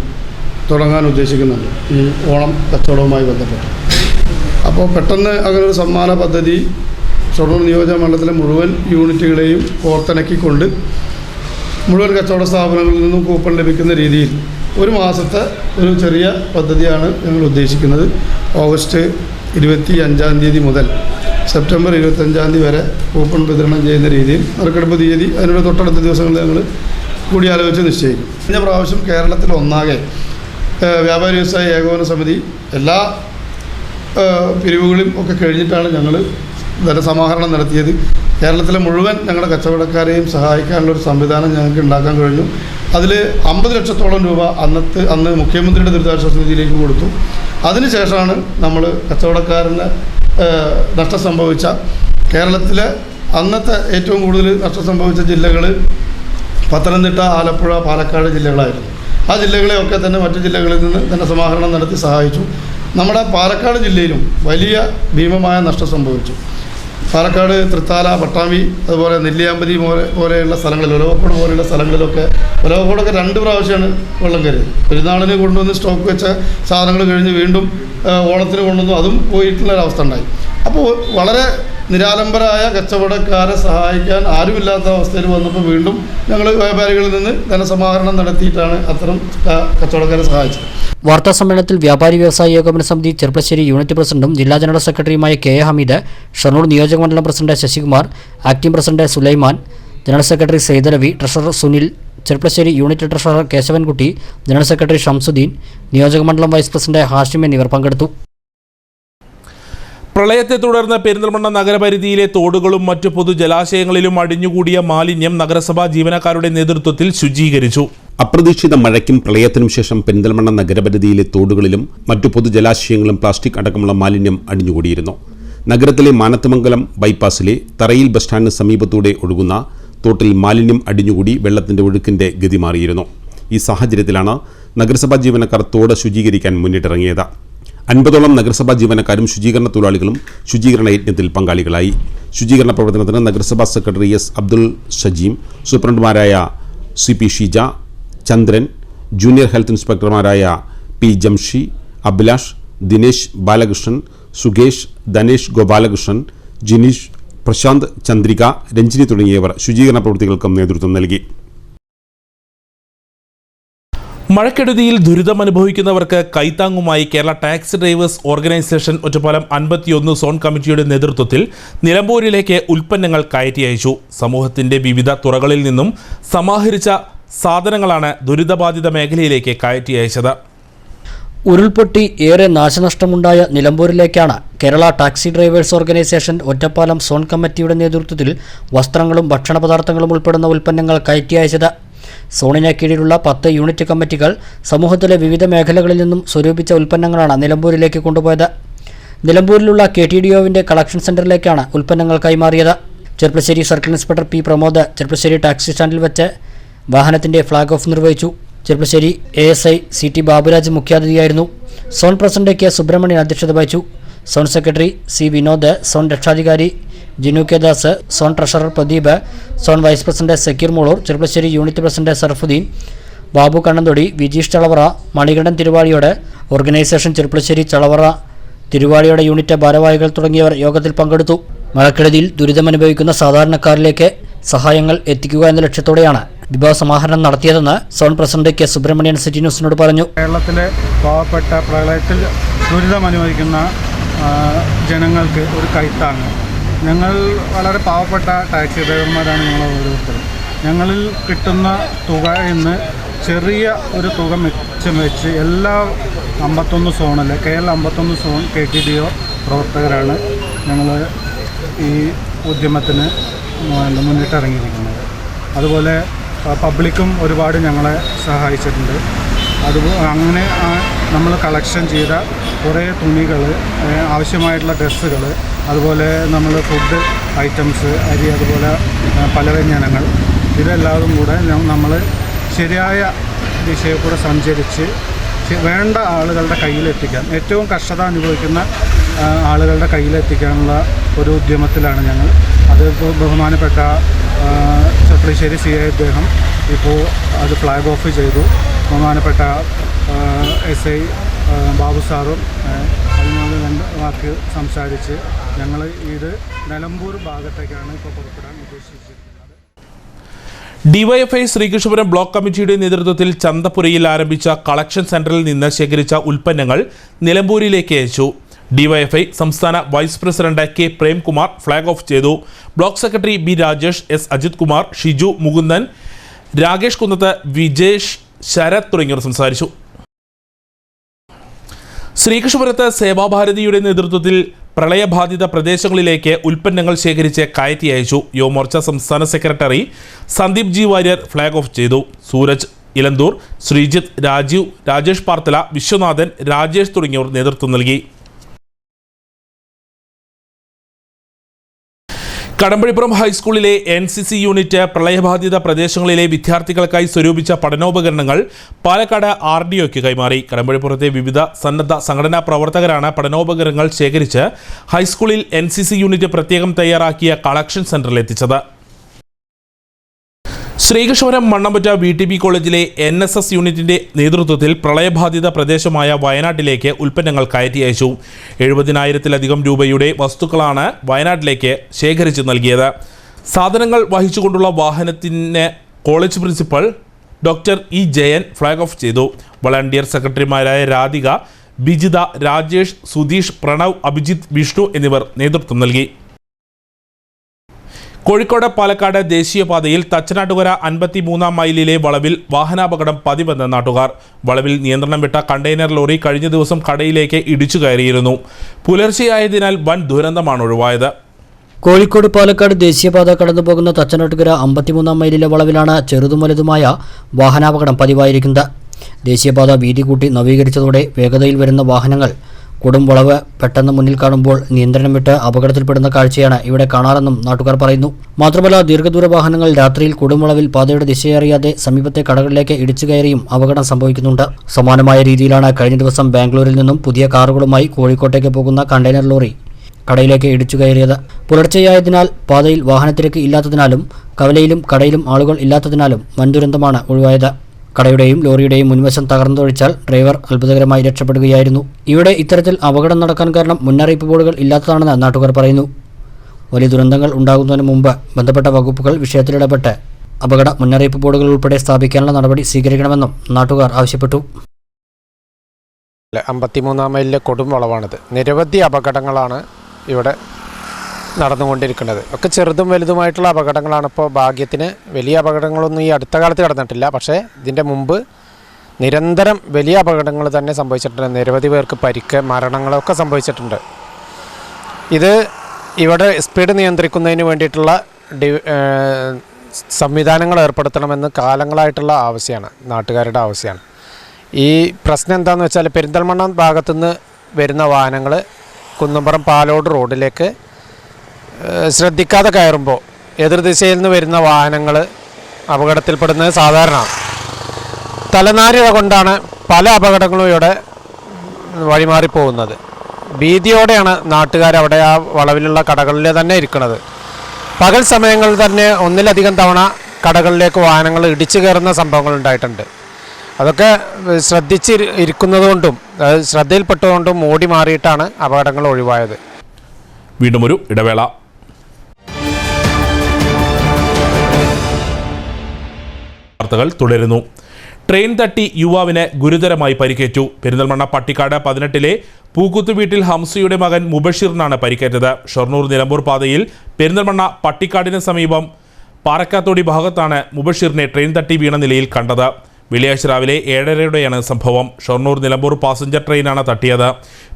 തുടങ്ങാൻ ഉദ്ദേശിക്കുന്നുണ്ട് ഈ ഓണം കച്ചവടവുമായി ബന്ധപ്പെട്ട്. അപ്പോൾ പെട്ടെന്ന് അങ്ങനൊരു സമ്മാന പദ്ധതി ഷൊർണൂർ നിയോജക മണ്ഡലത്തിലെ മുഴുവൻ യൂണിറ്റുകളെയും കോർത്തിണക്കിക്കൊണ്ട് മുഴുവൻ കച്ചവട സ്ഥാപനങ്ങളിൽ നിന്നും കൂപ്പൺ ലഭിക്കുന്ന രീതിയിൽ 1 മാസത്തെ ഒരു ചെറിയ പദ്ധതിയാണ് ഞങ്ങൾ ഉദ്ദേശിക്കുന്നത്. ഓഗസ്റ്റ് 25-ാം തീയതി മുതൽ സെപ്റ്റംബർ 25-ാം തീയതി വരെ കൂപ്പൺ വിതരണം ചെയ്യുന്ന രീതിയിൽ നറുക്കെടുപ്പ് തീയതി അതിനുള്ള തൊട്ടടുത്ത ദിവസങ്ങളിൽ ഞങ്ങൾ കൂടിയാലോചിച്ച് നിശ്ചയിക്കും. കഴിഞ്ഞ പ്രാവശ്യം കേരളത്തിൽ ഒന്നാകെ വ്യാപാരി വ്യവസായി ഏകോപന സമിതി എല്ലാ പിരിവുകളും ഒക്കെ കഴിഞ്ഞിട്ടാണ് ഞങ്ങൾ ധനസമാഹരണം നടത്തിയത്. കേരളത്തിലെ മുഴുവൻ ഞങ്ങളുടെ കച്ചവടക്കാരെയും സഹായിക്കാനുള്ളൊരു സംവിധാനം ഞങ്ങൾക്ക് ഉണ്ടാക്കാൻ കഴിഞ്ഞു. അതിൽ 50 ലക്ഷത്തോളം രൂപ അന്ന് മുഖ്യമന്ത്രിയുടെ ദുരിതാശ്വാസ നിധിയിലേക്ക് കൊടുത്തു. അതിനുശേഷമാണ് നമ്മൾ കച്ചവടക്കാരന് നഷ്ടം സംഭവിച്ച കേരളത്തിലെ അന്നത്തെ ഏറ്റവും കൂടുതൽ നഷ്ടം സംഭവിച്ച ജില്ലകൾ പത്തനംതിട്ട, ആലപ്പുഴ, പാലക്കാട് ജില്ലകളായിരുന്നു. ആ ജില്ലകളെയൊക്കെ തന്നെ മറ്റു ജില്ലകളിൽ നിന്ന് ധനസമാഹരണം നടത്തി സഹായിച്ചു. നമ്മുടെ പാലക്കാട് ജില്ലയിലും വലിയ ഭീമമായ നഷ്ടം സംഭവിച്ചു. പാലക്കാട് തൃത്താല, പട്ടാമ്പി, അതുപോലെ നെല്ലിയാമ്പതി പോലെയുള്ള സ്ഥലങ്ങളിൽ, ഒലവക്കോട് പോലെയുള്ള സ്ഥലങ്ങളിലൊക്കെ ഒലവക്കോടൊക്കെ 2 പ്രാവശ്യമാണ് വെള്ളം കയറിയത്. പെരുന്നാളിന് കൊണ്ടുവന്ന് സ്റ്റോക്ക് വെച്ച സാധനങ്ങൾ കഴിഞ്ഞ് വീണ്ടും ഓണത്തിന് കൊണ്ടുവന്നു, അതും പോയിട്ടുള്ളൊരവസ്ഥ ഉണ്ടായി. അപ്പോൾ വളരെ നിരാലംബരായ കച്ചവടക്കാരെ സഹായിക്കാൻ ആരുമില്ലാത്ത അവസ്ഥയിൽ വന്നപ്പോൾ വീണ്ടും ഞങ്ങൾ വ്യാപാരികളിൽ നിന്ന് ധനസമാഹരണം നടത്തിയിട്ടാണ് അത്തരം കച്ചവടക്കാരെ സഹായിച്ചത്. വാർത്താസമ്മേളനത്തിൽ വ്യാപാരി വ്യവസായി ഏകോപന സമിതി ചെർപ്പളശ്ശേരി യൂണിറ്റ് പ്രസിഡന്റും ജില്ലാ ജനറൽ സെക്രട്ടറിയുമായ KA ഹമീദ്, ഷൊർണൂർ നിയോജക മണ്ഡലം president Sasikumar, acting president Sulaiman, general secretary Saidalavi, treasurer Sunil, Cherpulassery unit treasurer Keshavankutty, general secretary Shamsuddin, നിയോജക മണ്ഡലം വൈസ് പ്രസിഡന്റ് ഹാഷിം എന്നിവർ പങ്കെടുത്തു. പ്രളയത്തെ തുടർന്ന് പെരിന്തൽമണ്ണ നഗരപരിധിയിലെ തോടുകളും മറ്റു പൊതുജലാശയങ്ങളിലും അടിഞ്ഞുകൂടിയ മാലിന്യം നഗരസഭാ ജീവനക്കാരുടെ നേതൃത്വത്തിൽ ശുചീകരിച്ചു. അപ്രതീക്ഷിത മഴയ്ക്കും പ്രളയത്തിനും ശേഷം പെരിന്തൽമണ്ണ നഗരപരിധിയിലെ തോടുകളിലും മറ്റു പൊതുജലാശയങ്ങളും പ്ലാസ്റ്റിക് അടക്കമുള്ള മാലിന്യം അടിഞ്ഞുകൂടിയിരുന്നു. നഗരത്തിലെ മാനത്തമംഗലം ബൈപ്പാസിലെ തറയിൽ ബസ് സ്റ്റാൻഡിന് സമീപത്തൂടെ ഒഴുകുന്ന തോട്ടിൽ മാലിന്യം അടിഞ്ഞുകൂടി വെള്ളത്തിന്റെ ഒഴുക്കിന്റെ ഗതി മാറിയിരുന്നു. ഈ സാഹചര്യത്തിലാണ് നഗരസഭാ ജീവനക്കാർ തോട് ശുചീകരിക്കാൻ മുന്നിട്ടിറങ്ങിയത്. 50ഓളം നഗരസഭാ ജീവനക്കാരും ശുചീകരണ തൊഴിലാളികളും ശുചീകരണ യജ്ഞത്തിൽ പങ്കാളികളായി. ശുചീകരണ പ്രവർത്തനത്തിന് നഗരസഭാ സെക്രട്ടറി S. അബ്ദുൾ ഷജീം, സൂപ്രണ്ടുമാരായ CP Sheeja, Chandran, junior health ഇൻസ്പെക്ടർമാരായ P. ജംഷി, അഭിലാഷ്, ദിനേശ് ബാലകൃഷ്ണൻ, സുകേഷ്, ധനേഷ് ഗോപാലകൃഷ്ണൻ, ജിനീഷ്, പ്രശാന്ത്, ചന്ദ്രിക, രഞ്ജിനി തുടങ്ങിയവർ ശുചീകരണ പ്രവൃത്തികൾക്കും നേതൃത്വം നൽകി. മഴക്കെടുതിയിൽ ദുരിതമനുഭവിക്കുന്നവർക്ക് കൈത്താങ്ങുമായി Kerala taxi drivers organisation Ottapalam 51 zone കമ്മിറ്റിയുടെ നേതൃത്വത്തിൽ നിലമ്പൂരിലേക്ക് ഉൽപ്പന്നങ്ങൾ കയറ്റി അയച്ചു. സമൂഹത്തിന്റെ വിവിധ തുറകളിൽ നിന്നും സമാഹരിച്ച സാധനങ്ങളാണ് ദുരിതബാധിത മേഖലയിലേക്ക് കയറ്റി അയച്ചത്. ഉരുൾപൊട്ടി ഏറെ നാശനഷ്ടമുണ്ടായ നിലമ്പൂരിലേക്കാണ് Kerala taxi drivers organisation Ottapalam zone കമ്മിറ്റിയുടെ നേതൃത്വത്തിൽ വസ്ത്രങ്ങളും ഭക്ഷണപദാർത്ഥങ്ങളും ഉൾപ്പെടുന്ന ഉൽപ്പന്നങ്ങൾ കയറ്റി അയച്ചത്. സോണിന് കീഴിലുള്ള 10 യൂണിറ്റ് കമ്മിറ്റികൾ സമൂഹത്തിലെ വിവിധ മേഖലകളിൽ നിന്നും സ്വരൂപിച്ച ഉൽപ്പന്നങ്ങളാണ് നിലമ്പൂരിലേക്ക് കൊണ്ടുപോയത്. നിലമ്പൂരിലുള്ള KTDOവിൻ്റെ കളക്ഷൻ സെന്ററിലേക്കാണ് ഉൽപ്പന്നങ്ങൾ കൈമാറിയത്. Cherpulassery circle inspector P. Pramod Cherpulassery taxi സ്റ്റാൻഡിൽ വെച്ച് വാഹനത്തിന്റെ ഫ്ളാഗ് ഓഫ് നിർവഹിച്ചു. ചെർപ്പശ്ശേരി ASI CT ബാബുരാജ് മുഖ്യാതിഥിയായിരുന്നു. Zone president K. സുബ്രഹ്മണ്യൻ അധ്യക്ഷത വഹിച്ചു. Zone secretary C. Vinod, zone രക്ഷാധികാരി Jinu K Das, zone treasurer Pradeep, zone vice president Sakkeer Muloor, Cherpulassery unit president Sarfudheen, Babu Kannanthodi, Vijeesh Chalavara, Manikandan Thiruvaliyode, organisation Cherpulassery Chalavara Thiruvaliyode unit ഭാരവാഹികൾ തുടങ്ങിയവർ യോഗത്തിൽ പങ്കെടുത്തു. മഴക്കെടുതിയിൽ ദുരിതമനുഭവിക്കുന്ന സാധാരണക്കാരിലേക്ക് സഹായങ്ങൾ എത്തിക്കുക എന്ന ലക്ഷ്യത്തോടെയാണ് വിഭവസമാഹരണം നടത്തിയതെന്ന് zone president K. Subramanian city ന്യൂസിനോട് പറഞ്ഞു. കേരളത്തിലെ പാവപ്പെട്ട പ്രളയത്തിൽ ദുരിതമനുഭവിക്കുന്ന ജനങ്ങൾക്ക് ഒരു കൈത്താങ്ങ്. ഞങ്ങൾ വളരെ പാവപ്പെട്ട ടാക്സി ഡ്രൈവർമാരാണ് ഞങ്ങൾ ഓരോരുത്തരും. ഞങ്ങളിൽ കിട്ടുന്ന തുകയിൽ നിന്ന് ചെറിയ ഒരു തുക മിച്ചം വെച്ച് എല്ലാ 51 സോണിലെ കേരള 51 സോൺ KTDO പ്രവർത്തകരാണ് ഞങ്ങൾ ഈ ഉദ്യമത്തിന് മുന്നിട്ടിറങ്ങിയിരിക്കുന്നത്. അതുപോലെ പബ്ലിക്കും ഒരുപാട് ഞങ്ങളെ സഹായിച്ചിട്ടുണ്ട്. അങ്ങനെ നമ്മൾ കളക്ഷൻ ചെയ്ത കുറേ തുണികൾ, ആവശ്യമായിട്ടുള്ള ഡ്രസ്സുകൾ, അതുപോലെ നമ്മൾ ഫുഡ് ഐറ്റംസ്, അരി, അതുപോലെ പലവ്യഞ്ജനങ്ങൾ, ഇതെല്ലാവരും കൂടെ നമ്മൾ ശരിയായ ദിശയിൽ കൂടെ സഞ്ചരിച്ച് വേണ്ട ആളുകളുടെ കയ്യിലെത്തിക്കാൻ, ഏറ്റവും കഷ്ടത അനുഭവിക്കുന്ന ആളുകളുടെ കയ്യിലെത്തിക്കാനുള്ള ഒരു ഉദ്യമത്തിലാണ് ഞങ്ങൾ. അത് ബഹുമാനപ്പെട്ട ചെർപ്പശ്ശേരി CI അദ്ദേഹം ഇപ്പോൾ അത് ഫ്ലാഗ് ഓഫ് ചെയ്തു. ബഹുമാനപ്പെട്ട SI ബാബു സാറും അതിനോട് 2 വാക്ക് സംസാരിച്ച് ഞങ്ങൾ ഇത് നിലമ്പൂർ ഭാഗത്തേക്കാണ് ഇപ്പോൾ പുറപ്പെടാൻ ഉദ്ദേശിച്ചിരിക്കുന്നത്. DYFI ശ്രീകൃഷ്ണപുരം ബ്ലോക്ക് കമ്മിറ്റിയുടെ നേതൃത്വത്തിൽ ചന്തപുരയിൽ ആരംഭിച്ച കളക്ഷൻ സെന്ററിൽ നിന്ന് ശേഖരിച്ച ഉൽപ്പന്നങ്ങൾ നിലമ്പൂരിലേക്ക് അയച്ചു. DYFI സംസ്ഥാന vice president K. Premkumar flag off ചെയ്തു. Block secretary B. Rajesh, S. Ajith Kumar, Shiju Mukundan, Rakesh Kunnath, Vijesh, Sharath തുടങ്ങിയവർ സംസാരിച്ചു. ശ്രീകൃഷ്ണപുരത്ത് സേവാഭാരതിയുടെ നേതൃത്വത്തിൽ പ്രളയബാധിത പ്രദേശങ്ങളിലേക്ക് ഉൽപ്പന്നങ്ങൾ ശേഖരിച്ച് കയറ്റി അയച്ചു. യുവമോർച്ച സംസ്ഥാന secretary Sandeep G. Warrier flag off ചെയ്തു. സൂരജ് ഇലന്തൂർ, ശ്രീജിത്ത്, രാജീവ്, രാജേഷ് പാർത്തല, വിശ്വനാഥൻ, രാജേഷ് തുടങ്ങിയവർ നേതൃത്വം നൽകി. കടമ്പഴിപ്പുറം ഹൈസ്കൂളിലെ NCC യൂണിറ്റ് പ്രളയബാധിത പ്രദേശങ്ങളിലെ വിദ്യാർത്ഥികൾക്കായി സ്വരൂപിച്ച പഠനോപകരണങ്ങൾ പാലക്കാട് RDOയ്ക്ക് കൈമാറി. കടമ്പഴിപ്പുറത്തെ വിവിധ സന്നദ്ധ സംഘടനാ പ്രവർത്തകരാണ് പഠനോപകരണങ്ങൾ ശേഖരിച്ച് ഹൈസ്കൂളിൽ NCC യൂണിറ്റ് പ്രത്യേകം തയ്യാറാക്കിയ കളക്ഷൻ സെന്ററിൽ എത്തിച്ചത്. ശ്രീകൃഷ്ണപുരം മണ്ണമ്പറ്റ VTB കോളേജിലെ NSS യൂണിറ്റിന്റെ നേതൃത്വത്തിൽ പ്രളയബാധിത പ്രദേശമായ വയനാട്ടിലേക്ക് ഉൽപ്പന്നങ്ങൾ കയറ്റി അയച്ചു. 70,000-ലധികം രൂപയുടെ വസ്തുക്കളാണ് വയനാട്ടിലേക്ക് ശേഖരിച്ച് നൽകിയത്. സാധനങ്ങൾ വഹിച്ചുകൊണ്ടുള്ള വാഹനത്തിന് college principal doctor E. Jayan flag off ചെയ്തു. വളണ്ടിയർ സെക്രട്ടറിമാരായ രാധിക, ബിജിത, രാജേഷ്, സുധീഷ്, പ്രണവ്, അഭിജിത്ത്, വിഷ്ണു എന്നിവർ നേതൃത്വം നൽകി. കോഴിക്കോട് പാലക്കാട് ദേശീയപാതയിൽ തച്ചനാട്ടുകര 53-ാം മൈലിലെ വളവിൽ വാഹനാപകടം പതിവെന്ന് നാട്ടുകാർ. വളവിൽ നിയന്ത്രണം വിട്ട കണ്ടെയ്നർ ലോറി കഴിഞ്ഞ ദിവസം കടയിലേക്ക് ഇടിച്ചു കയറിയിരുന്നു. പുലർച്ചെയായതിനാൽ വൻ ദുരന്തമാണ് ഒഴിവായത്. കോഴിക്കോട് പാലക്കാട് ദേശീയപാത കടന്നുപോകുന്ന തച്ചനാട്ടുകര 53-ാം മൈലിലെ വളവിലാണ് ചെറുതും വലുതുമായ വാഹനാപകടം പതിവായിരിക്കുന്നത്. ദേശീയപാത വീതി കൂട്ടി നവീകരിച്ചതോടെ വേഗതയിൽ വരുന്ന വാഹനങ്ങൾ കൊടും വളവ് പെട്ടെന്ന് മുന്നിൽ കാണുമ്പോൾ നിയന്ത്രണം വിട്ട് അപകടത്തിൽപ്പെടുന്ന കാഴ്ചയാണ് ഇവിടെ കാണാറെന്നും നാട്ടുകാർ പറയുന്നു. മാത്രമല്ല, ദീർഘദൂര വാഹനങ്ങൾ രാത്രിയിൽ കൊടുംവളവിൽ പാതയുടെ ദിശയറിയാതെ സമീപത്തെ കടകളിലേക്ക് ഇടിച്ചു കയറിയും അപകടം സംഭവിക്കുന്നുണ്ട്. സമാനമായ രീതിയിലാണ് കഴിഞ്ഞ ദിവസം ബാംഗ്ലൂരിൽ നിന്നും പുതിയ കാറുകളുമായി കോഴിക്കോട്ടേക്ക് പോകുന്ന കണ്ടെയ്നർ ലോറി കടയിലേക്ക് ഇടിച്ചു കയറിയത്. പുലർച്ചെയായതിനാൽ പാതയിൽ വാഹനത്തിരക്ക് ഇല്ലാത്തതിനാലും കവലയിലും കടയിലും ആളുകൾ ഇല്ലാത്തതിനാലും വൻ ദുരന്തമാണ് ഒഴിവായത്. കടയുടെയും ലോറിയുടെയും മുൻവശം തകർന്നൊഴിച്ചാൽ ഡ്രൈവർ അത്ഭുതകരമായി രക്ഷപ്പെടുകയായിരുന്നു. ഇവിടെ ഇത്തരത്തിൽ അപകടം നടക്കാൻ കാരണം മുന്നറിയിപ്പ് ബോർഡുകൾ ഇല്ലാത്തതാണെന്ന് നാട്ടുകാർ പറയുന്നു. വലിയ ദുരന്തങ്ങൾ ഉണ്ടാകുന്നതിന് മുമ്പ് ബന്ധപ്പെട്ട വകുപ്പുകൾ വിഷയത്തിലിടപെട്ട് അപകട മുന്നറിയിപ്പ് ബോർഡുകൾ ഉൾപ്പെടെ സ്ഥാപിക്കാനുള്ള നടപടി സ്വീകരിക്കണമെന്നും നാട്ടുകാർ ആവശ്യപ്പെട്ടു. 53 മൈലിലെ കൊടും വളവാണിത്. നിരവധി അപകടങ്ങളാണ് ഇവിടെ നടന്നുകൊണ്ടിരിക്കുന്നത്. ഒക്കെ ചെറുതും വലുതുമായിട്ടുള്ള അപകടങ്ങളാണ്. ഇപ്പോൾ ഭാഗ്യത്തിന് വലിയ അപകടങ്ങളൊന്നും ഈ അടുത്ത കാലത്ത് നടന്നിട്ടില്ല. പക്ഷേ ഇതിൻ്റെ മുമ്പ് നിരന്തരം വലിയ അപകടങ്ങൾ തന്നെ സംഭവിച്ചിട്ടുണ്ട്. നിരവധി പേർക്ക് പരിക്ക്, മരണങ്ങളൊക്കെ സംഭവിച്ചിട്ടുണ്ട്. ഇത് ഇവിടെ സ്പീഡ് നിയന്ത്രിക്കുന്നതിന് വേണ്ടിയിട്ടുള്ള സംവിധാനങ്ങൾ ഏർപ്പെടുത്തണമെന്ന് കാലങ്ങളായിട്ടുള്ള ആവശ്യമാണ്, നാട്ടുകാരുടെ ആവശ്യമാണ്. ഈ പ്രശ്നം എന്താണെന്ന് വെച്ചാൽ പെരിന്തൽമണ്ണ ഭാഗത്തുനിന്ന് വരുന്ന വാഹനങ്ങൾ കുന്നമ്പുറം പാലോട് റോഡിലേക്ക് ശ്രദ്ധിക്കാതെ കയറുമ്പോൾ എതിർദിശയിൽ നിന്ന് വരുന്ന വാഹനങ്ങൾ അപകടത്തിൽപ്പെടുന്നത് സാധാരണമാണ്. തലനാരിഴ കൊണ്ടാണ് പല അപകടങ്ങളും ഇവിടെ വഴിമാറിപ്പോകുന്നത്. ഭീതിയോടെയാണ് നാട്ടുകാർ അവിടെ ആ വളവിലുള്ള കടകളിൽ തന്നെ ഇരിക്കുന്നത്. പകൽ സമയങ്ങളിൽ തന്നെ ഒന്നിലധികം തവണ കടകളിലേക്ക് വാഹനങ്ങൾ ഇടിച്ചു കയറുന്ന സംഭവങ്ങൾ ഉണ്ടായിട്ടുണ്ട്. അതൊക്കെ ഇരിക്കുന്നതുകൊണ്ടും ശ്രദ്ധയിൽപ്പെട്ടുകൊണ്ടും ഓടി മാറിയിട്ടാണ് അപകടങ്ങൾ ഒഴിവായത്. വീണ്ടും ഒരു ഇടവേള. വാർത്തകൾ തുടരുന്നു. ട്രെയിൻ തട്ടി യുവാവിന് ഗുരുതരമായി പരിക്കേറ്റു. പെരിന്തൽമണ്ണ പട്ടിക്കാട് 18-ലെ പൂക്കുത്ത് വീട്ടിൽ ഹംസയുടെ മകൻ മുബഷിറിനാണ് പരിക്കേറ്റത്. ഷൊർണൂർ നിലമ്പൂർ പാതയിൽ പെരിന്തൽമണ്ണ പട്ടിക്കാടിന് സമീപം പാറക്കാത്തോടി ഭാഗത്താണ് മുബഷിറിനെ ട്രെയിൻ തട്ടി വീണ നിലയിൽ കണ്ടത്. വെള്ളിയാഴ്ച രാവിലെ 7:30യോടെയാണ് സംഭവം. ഷൊർണൂർ നിലമ്പൂർ പാസഞ്ചർ ട്രെയിനാണ് തട്ടിയത്.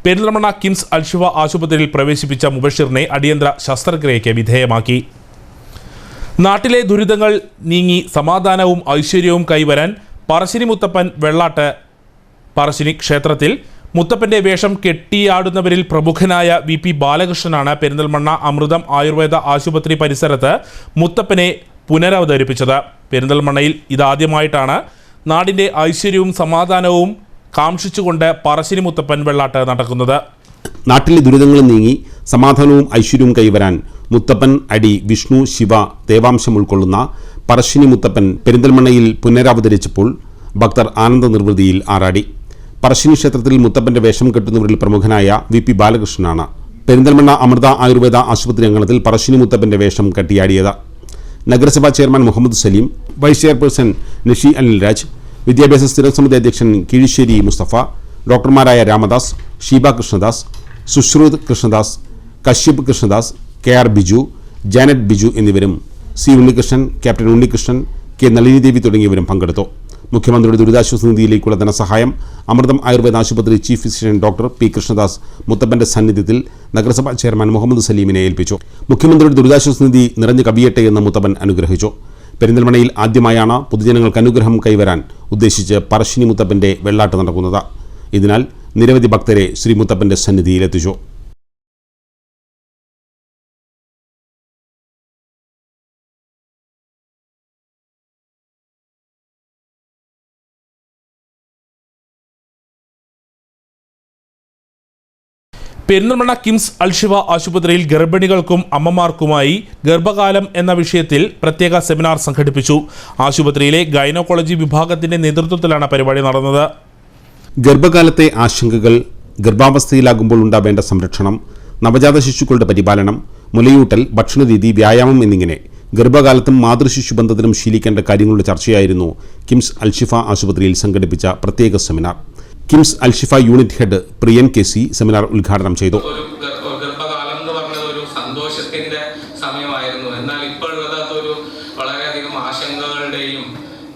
പെരിന്തൽമണ്ണ കിംസ് അൽഷിഫ ആശുപത്രിയിൽ പ്രവേശിപ്പിച്ച മുബഷിറിനെ അടിയന്തര ശസ്ത്രക്രിയയ്ക്ക് വിധേയമാക്കി. നാട്ടിലെ ദുരിതങ്ങൾ നീങ്ങി സമാധാനവും ഐശ്വര്യവും കൈവരാൻ പറശ്ശിനി മുത്തപ്പൻ വെള്ളാട്ട് പറശ്ശിനി ക്ഷേത്രത്തിൽ മുത്തപ്പന്റെ വേഷം കെട്ടിയാടുന്നവരിൽ പ്രമുഖനായ VP ബാലകൃഷ്ണനാണ് പെരിന്തൽമണ്ണ അമൃതം ആയുർവേദ ആശുപത്രി പരിസരത്ത് മുത്തപ്പനെ പുനരവതരിപ്പിച്ചത്. പെരിന്തൽമണ്ണയിൽ ഇതാദ്യമായിട്ടാണ് നാടിൻ്റെ ഐശ്വര്യവും സമാധാനവും കാംക്ഷിച്ചുകൊണ്ട് പറശ്ശിനി മുത്തപ്പൻ വെള്ളാട്ട് നടക്കുന്നത്. നാട്ടിലെ ദുരിതങ്ങൾ നീങ്ങി സമാധാനവും ഐശ്വര്യവും കൈവരാൻ മുത്തപ്പൻ, അടി, വിഷ്ണു, ശിവ ദേവാംശം ഉൾക്കൊള്ളുന്ന പറശ്ശിനി മുത്തപ്പൻ പെരിന്തൽമണ്ണയിൽ പുനരവതരിച്ചപ്പോൾ ഭക്തർ ആനന്ദ നിർവൃതിയിൽ ആറാടി. പറശ്ശിനി ക്ഷേത്രത്തിൽ മുത്തപ്പന്റെ വേഷം കെട്ടുന്നവരിൽ പ്രമുഖനായ VP ബാലകൃഷ്ണനാണ് പെരിന്തൽമണ്ണ അമൃത ആയുർവേദ ആശുപത്രി അങ്കണത്തിൽ പറശ്ശിനി മുത്തപ്പന്റെ വേഷം കെട്ടിയാടിയത്. നഗരസഭാ chairman Muhammad Saleem, vice chairperson Nishi Anilraj, വിദ്യാഭ്യാസ സ്ഥിരം സമിതി അധ്യക്ഷൻ കിഴിശ്ശേരി മുസ്തഫ, ഡോക്ടർമാരായ രാമദാസ്, ഷീബ കൃഷ്ണദാസ്, സുശ്രുത് കൃഷ്ണദാസ്, കശ്യപ് കൃഷ്ണദാസ്, KR ബിജു, ജാനറ്റ് ബിജു എന്നിവരും C Unnikrishnan, captain Unnikrishnan, K Nalinidevi തുടങ്ങിയവരും പങ്കെടുത്തു. മുഖ്യമന്ത്രിയുടെ ദുരിതാശ്വാസ നിധിയിലേക്കുള്ള ധനസഹായം അമൃതം ആയുർവേദ ആശുപത്രി chief physician doctor P Krishnadas മുത്തപ്പന്റെ സാന്നിധ്യത്തിൽ നഗരസഭാ ചെയർമാൻ മുഹമ്മദ് സലീമിനെ ഏൽപ്പിച്ചു. മുഖ്യമന്ത്രിയുടെ ദുരിതാശ്വാസ നിധി നിറഞ്ഞു കവിയട്ടെ എന്ന് മുത്തപ്പൻ അനുഗ്രഹിച്ചു. പെരിന്തൽമണ്ണയിൽ ആദ്യമായാണ് പൊതുജനങ്ങൾക്ക് അനുഗ്രഹം കൈവരാൻ ഉദ്ദേശിച്ച് പറശ്ശിനി മുത്തപ്പന്റെ വെള്ളാട്ട് നടക്കുന്നത്. ഇതിനാൽ നിരവധി ഭക്തരെ ശ്രീ മുത്തപ്പന്റെ സന്നിധിയിലെത്തിച്ചു. പെരിന്തൽമണ്ണ കിംസ് അൽഷിഫ ആശുപത്രിയിൽ ഗർഭിണികൾക്കും അമ്മമാർക്കുമായി ഗർഭകാലം എന്ന വിഷയത്തിൽ പ്രത്യേക സെമിനാർ സംഘടിപ്പിച്ചു. ആശുപത്രിയിലെ ഗൈനക്കോളജി വിഭാഗത്തിന്റെ നേതൃത്വത്തിലാണ് പരിപാടി നടന്നത്. ഗർഭകാലത്തെ ആശങ്കകൾ, ഗർഭാവസ്ഥയിലാകുമ്പോൾ ഉണ്ടാവേണ്ട സംരക്ഷണം, നവജാത ശിശുക്കളുടെ പരിപാലനം, മുലയൂട്ടൽ, ഭക്ഷണരീതി, വ്യായാമം എന്നിങ്ങനെ ഗർഭകാലത്തും മാതൃശിശു ബന്ധത്തിലും ശീലിക്കേണ്ട കാര്യങ്ങളുടെ ചർച്ചയായിരുന്നു കിംസ് അൽഷിഫ ആശുപത്രിയിൽ സംഘടിപ്പിച്ച പ്രത്യേക seminar. KIMS Alshifa unit head Priyan KC seminar ഉദ്ഘാടനം ചെയ്തു. ഗർഭകാലം എന്ന് പറഞ്ഞത് ഒരു സന്തോഷത്തിന്റെ സമയമായിരുന്നു. എന്നാൽ ഇപ്പോഴുള്ളത് അതൊരു വളരെയധികം ആശങ്കകളുടെയും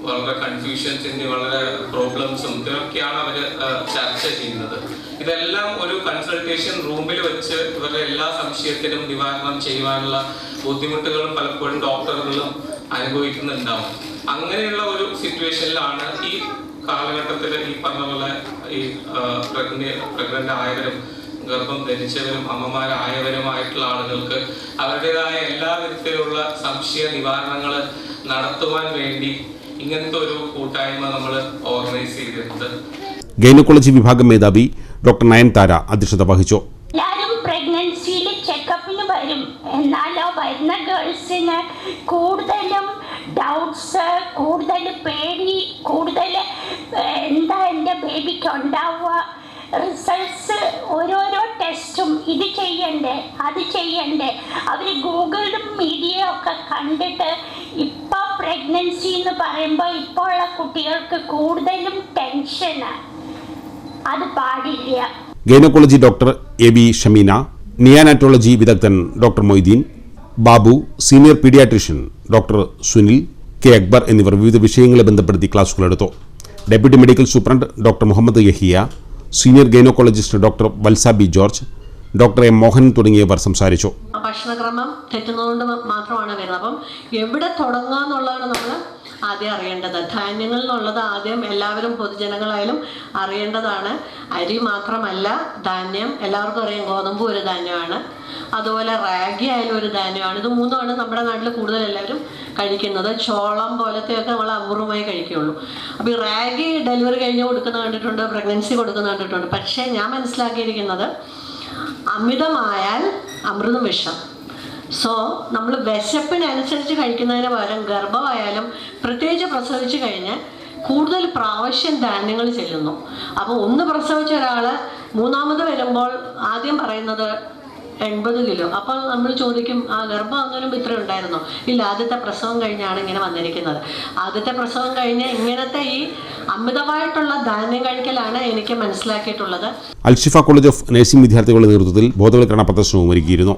വളരെ കൺഫ്യൂഷൻസിന്റെ വളരെ പ്രോബ്ലംസും ഇതൊക്കെയാണ് അവർ ചർച്ച ചെയ്യുന്നത്. ഇതെല്ലാം ഒരു കൺസൾട്ടേഷൻ റൂമിൽ വെച്ച് ഇവരുടെ എല്ലാ സംശയത്തിനും നിവാരണം ചെയ്യുവാനുള്ള ബുദ്ധിമുട്ടുകളും പലപ്പോഴും ഡോക്ടറുകളും അനുഭവിക്കുന്നുണ്ടാവും. അങ്ങനെയുള്ള ഒരു സിറ്റുവേഷനിലാണ് ഈ കാലഘട്ടത്തിൽ ഈ പറഞ്ഞ പോലെ ഈ പ്രഗ്നന്റ് ആയവരും ഗർഭം ധരിച്ചവരും അമ്മമാരായവരുമായിട്ടുള്ള ആളുകൾക്ക് അവരുടേതായ എല്ലാ വിധത്തിലുള്ള സംശയ നിവാരണങ്ങൾ നടത്തുവാൻ വേണ്ടി ഇങ്ങനത്തെ ഒരു കൂട്ടായ്മ നമ്മൾ ഓർഗനൈസ് ചെയ്തിട്ടുണ്ട്. ഗൈനക്കോളജി വിഭാഗം മേധാവി ഡോക്ടർ നയൻതാര അധ്യക്ഷത വഹിച്ചു. എല്ലാവരും പ്രഗ്നൻസിയിൽ ചെക്കപ്പിന് വരും. എന്നാലോ വരുന്ന ഗേൾസിന് കൂടുതലും ഡൗട്ട്സ്, കൂടുതൽ പേടി, കൂടുതൽ എന്താ എൻ്റെ ബേബിക്ക് ഉണ്ടാവുക, റിസൾട്ട്സ് ഓരോരോ ടെസ്റ്റ് ടെസ്റ്റും ഇത് ചെയ്യണ്ടേ അത് ചെയ്യണ്ടേ അവർ ഗൂഗിളും മീഡിയ ഒക്കെ കണ്ടിട്ട് ഇപ്പോൾ പ്രഗ്നൻസി എന്ന് പറയുമ്പോൾ ഇപ്പോൾ ഉള്ള കുട്ടികൾക്ക് കൂടുതലും ടെൻഷനാണ്. അത് പാടില്ല. Gynaecology doctor A B Shameena, neonatology വിദഗ്ധൻ doctor Moideen, Babu, senior paediatrician doctor Sunil, K Akbar എന്നിവർ വിവിധ വിഷയങ്ങളെ ബന്ധപ്പെടുത്തി ക്ലാസുകളെടുത്തു. Deputy medical superintendent doctor Muhammad Yahiya, senior gynaecologist doctor Valsa B George, doctor M Mohan തുടങ്ങിയവർ സംസാരിച്ചു. ഭക്ഷണക്രമം തെറ്റുന്നതുകൊണ്ട് മാത്രമാണ് വരുന്നത്. അപ്പം എവിടെ തുടങ്ങുക എന്നുള്ളതാണ് നമ്മൾ ആദ്യം അറിയേണ്ടത്. ധാന്യങ്ങൾ എന്നുള്ളത് ആദ്യം എല്ലാവരും പൊതുജനങ്ങളായാലും അറിയേണ്ടതാണ്. അരി മാത്രമല്ല, ധാന്യം എല്ലാവർക്കും അറിയാം. ഗോതമ്പ് ഒരു ധാന്യമാണ്, അതുപോലെ റാഗി ആയാലും ഒരു ധാന്യമാണ്. ഇത് മൂന്നുമാണ് നമ്മുടെ നാട്ടിൽ കൂടുതൽ എല്ലാവരും കഴിക്കുന്നത്. ചോളം പോലത്തെയൊക്കെ നമ്മൾ അപൂർവമായി കഴിക്കുകയുള്ളൂ. അപ്പോൾ ഈ റാഗി ഡെലിവറി കഴിഞ്ഞ് കൊടുക്കുന്ന കണ്ടിട്ടുണ്ട്, പ്രഗ്നൻസി കൊടുക്കുന്ന കണ്ടിട്ടുണ്ട്. പക്ഷേ ഞാൻ മനസ്സിലാക്കിയിരിക്കുന്നത് അമിതമായാൽ അമൃതം വിഷം. സോ നമ്മൾ വിശപ്പിനനുസരിച്ച് കഴിക്കുന്നതിന് പകരം ഗർഭമായാലും പ്രത്യേകിച്ച് പ്രസവിച്ച് കഴിഞ്ഞ് കൂടുതൽ പ്രാവശ്യം ധാന്യങ്ങൾ ചെല്ലുന്നു. അപ്പോൾ ഒന്ന് പ്രസവിച്ച ഒരാൾ മൂന്നാമത് വരുമ്പോൾ ആദ്യം പറയുന്നത് 80 കിലോ. അപ്പോൾ നമ്മൾ ചോദിക്കും, ആ ഗർഭം അങ്ങനെ ഇത്ര ഉണ്ടായിരുന്നോ? ഇല്ല, ആദ്യത്തെ പ്രസവം കഴിഞ്ഞാണ് ഇങ്ങനെ വന്നിരിക്കുന്നത്. ആദ്യത്തെ പ്രസവം കഴിഞ്ഞ് ഇങ്ങനത്തെ ഈ അമിതമായിട്ടുള്ള ധാന്യം കഴിക്കലാണ് എനിക്ക് മനസ്സിലാക്കിയിട്ടുള്ളത്. അൽഷിഫ കോളേജ് ഓഫ് നഴ്സിംഗ് വിദ്യാർത്ഥികളുടെ നേതൃത്വത്തിൽ ബോധവൽക്കരണ പ്രദർശനവും ഒരുക്കിയിരുന്നു.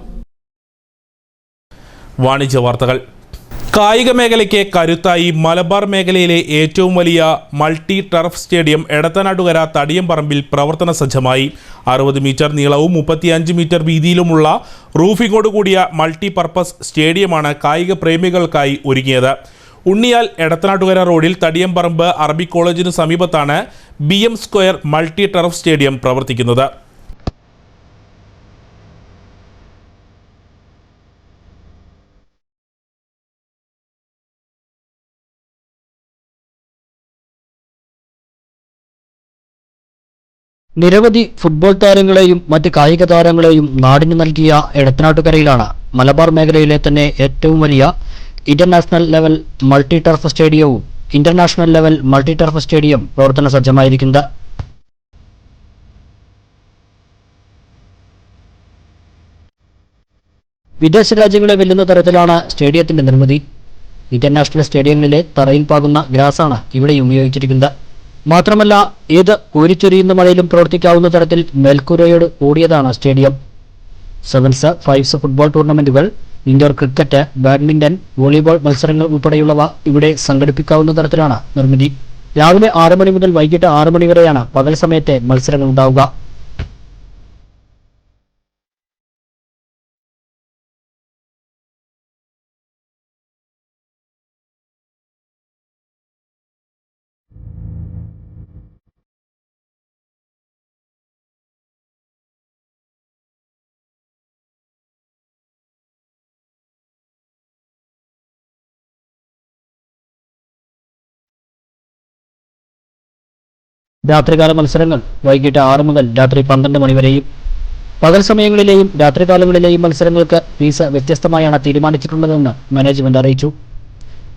വാണിജ്യ വാർത്തകൾ. കായിക മേഖലയ്ക്ക് കരുത്തായി മലബാർ മേഖലയിലെ ഏറ്റവും വലിയ മൾട്ടി ടർഫ് സ്റ്റേഡിയം എടത്തനാട്ടുകര തടിയംപറമ്പിൽ പ്രവർത്തന സജ്ജമായി. 60 മീറ്റർ നീളവും 35 മീറ്റർ വീതിയിലുമുള്ള റൂഫിങ്ങോട് കൂടിയ മൾട്ടി പർപ്പസ് സ്റ്റേഡിയമാണ് കായിക പ്രേമികൾക്കായി ഒരുങ്ങിയത്. ഉണ്ണിയാൽ എടത്തനാട്ടുകര റോഡിൽ തടിയംപറമ്പ് അറബിക് കോളേജിന് സമീപത്താണ് BM square multi turf stadium പ്രവർത്തിക്കുന്നത്. നിരവധി ഫുട്ബോൾ താരങ്ങളെയും മറ്റ് കായിക താരങ്ങളെയും നാടിന് നൽകിയ എടത്തനാട്ടുകരയിലാണ് മലബാർ മേഖലയിലെ തന്നെ ഏറ്റവും വലിയ ഇന്റർനാഷണൽ ലെവൽ മൾട്ടി ടർഫ് സ്റ്റേഡിയവും international level multi turf stadium പ്രവർത്തന സജ്ജമായിരിക്കുന്നത്. വിദേശ രാജ്യങ്ങളെ വെല്ലുന്ന തരത്തിലാണ് സ്റ്റേഡിയത്തിന്റെ നിർമ്മിതി. ഇന്റർനാഷണൽ സ്റ്റേഡിയങ്ങളിലെ തറയിൽ പാകുന്ന ഗ്രാസാണ് ഇവിടെയും ഉപയോഗിച്ചിരിക്കുന്നത്. മാത്രമല്ല, ഏത് കോരിച്ചൊരിയുന്ന മഴയിലും പ്രവർത്തിക്കാവുന്ന തരത്തിൽ മേൽക്കൂരയോട് കൂടിയതാണ് സ്റ്റേഡിയം. 7s, 5s ഫുട്ബോൾ ടൂർണമെന്റുകൾ, ഇൻഡോർ ക്രിക്കറ്റ്, ബാഡ്മിന്റൺ, വോളിബോൾ മത്സരങ്ങൾ ഉൾപ്പെടെയുള്ളവ ഇവിടെ സംഘടിപ്പിക്കാവുന്ന തരത്തിലാണ് നിർമ്മിതി. രാവിലെ 6 മണി മുതൽ വൈകിട്ട് 6 മണി വരെയാണ് പകൽ സമയത്തെ മത്സരങ്ങൾ ഉണ്ടാവുക. രാത്രികാല മത്സരങ്ങൾ വൈകിട്ട് 6 മുതൽ രാത്രി 12 മണി വരെയും. പകൽ സമയങ്ങളിലെയും രാത്രികാലങ്ങളിലെയും മത്സരങ്ങൾക്ക് ഫീസ് വ്യത്യസ്തമായാണ് തീരുമാനിച്ചിട്ടുള്ളതെന്ന് മാനേജ്മെന്റ് അറിയിച്ചു.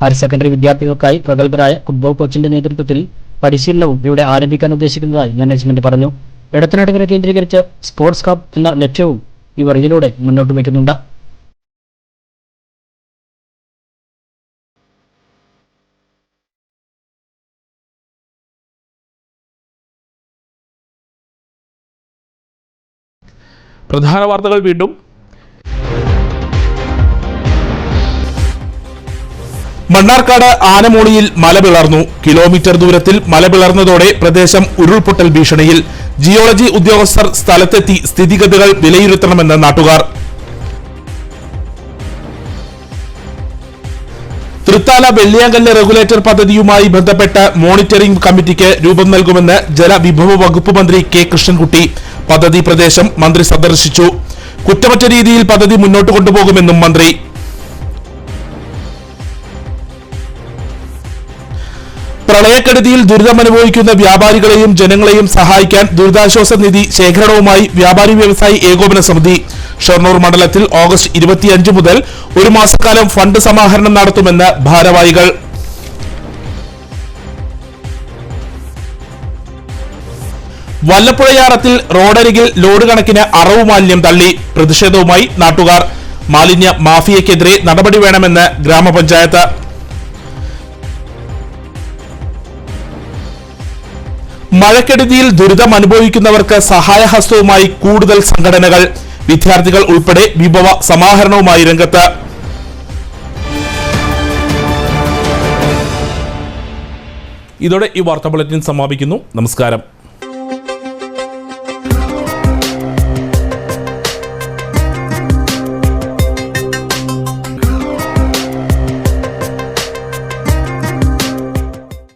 ഹയർ സെക്കൻഡറി വിദ്യാർത്ഥികൾക്കായി പ്രഗത്ഭരായ ഫുട്ബോൾ കോച്ചിന്റെ നേതൃത്വത്തിൽ പരിശീലനവും ഇവിടെ ആരംഭിക്കാൻ ഉദ്ദേശിക്കുന്നതായി മാനേജ്മെന്റ് പറഞ്ഞു. എടത്തനാട്ടുകര കേന്ദ്രീകരിച്ച് സ്പോർട്സ് ഹബ് എന്ന ലക്ഷ്യവും ഇവർ ഇതിലൂടെ മുന്നോട്ട് വയ്ക്കുന്നുണ്ട്. പ്രധാന വാർത്തകൾ വീണ്ടും. മണ്ണാർക്കാട് ആനമൂളിയിൽ മല പിളർന്നു. കിലോമീറ്റർ ദൂരത്തിൽ മല പിളർന്നതോടെ പ്രദേശം ഉരുൾപൊട്ടൽ ഭീഷണിയിൽ. ജിയോളജി ഉദ്യോഗസ്ഥർ സ്ഥലത്തെത്തി സ്ഥിതിഗതികൾ വിലയിരുത്തണമെന്ന് നാട്ടുകാർ. തൃത്താല വെള്ളിയാങ്കല്ല് റെഗുലേറ്റർ പദ്ധതിയുമായി ബന്ധപ്പെട്ട് മോണിറ്ററിംഗ് കമ്മിറ്റിക്ക് രൂപം നൽകുമെന്ന് ജലവിഭവ വകുപ്പ് മന്ത്രി കെ കൃഷ്ണൻകുട്ടി. പദ്ധതി പ്രദേശം മന്ത്രി സന്ദർശിച്ചു. കുറ്റമറ്റ രീതിയിൽ പദ്ധതി മുന്നോട്ട് കൊണ്ടുപോകുമെന്നും മന്ത്രി. പ്രളയക്കെടുതിയിൽ ദുരിതമനുഭവിക്കുന്ന വ്യാപാരികളെയും ജനങ്ങളെയും സഹായിക്കാൻ ദുരിതാശ്വാസ നിധി ശേഖരണവുമായി വ്യാപാരി വ്യവസായി ഏകോപന സമിതി. ഷൊർണൂർ മണ്ഡലത്തിൽ ഓഗസ്റ്റ് 25 മുതൽ ഒരു മാസക്കാലം ഫണ്ട് സമാഹരണം നടത്തുമെന്ന് ഭാരവാഹികൾ. വല്ലപ്പുഴയാറത്തിൽ റോഡരികിൽ ലോഡ് കണക്കിന് അറവ് മാലിന്യം തള്ളി. പ്രതിഷേധവുമായി നാട്ടുകാർ. മാലിന്യ മാഫിയക്കെതിരെ നടപടി വേണമെന്ന് ഗ്രാമപഞ്ചായത്ത്. മഴക്കെടുതിയിൽ ദുരിതം അനുഭവിക്കുന്നവർക്ക് സഹായഹസ്തവുമായി കൂടുതൽ സംഘടനകൾ. വിദ്യാർത്ഥികൾ ഉൾപ്പെടെ വിഭവ സമാഹരണവുമായി രംഗത്ത്. ഇതോടെ ഈ വാർത്താ ബുള്ളറ്റിൻ സമാപിക്കുന്നു. നമസ്കാരം.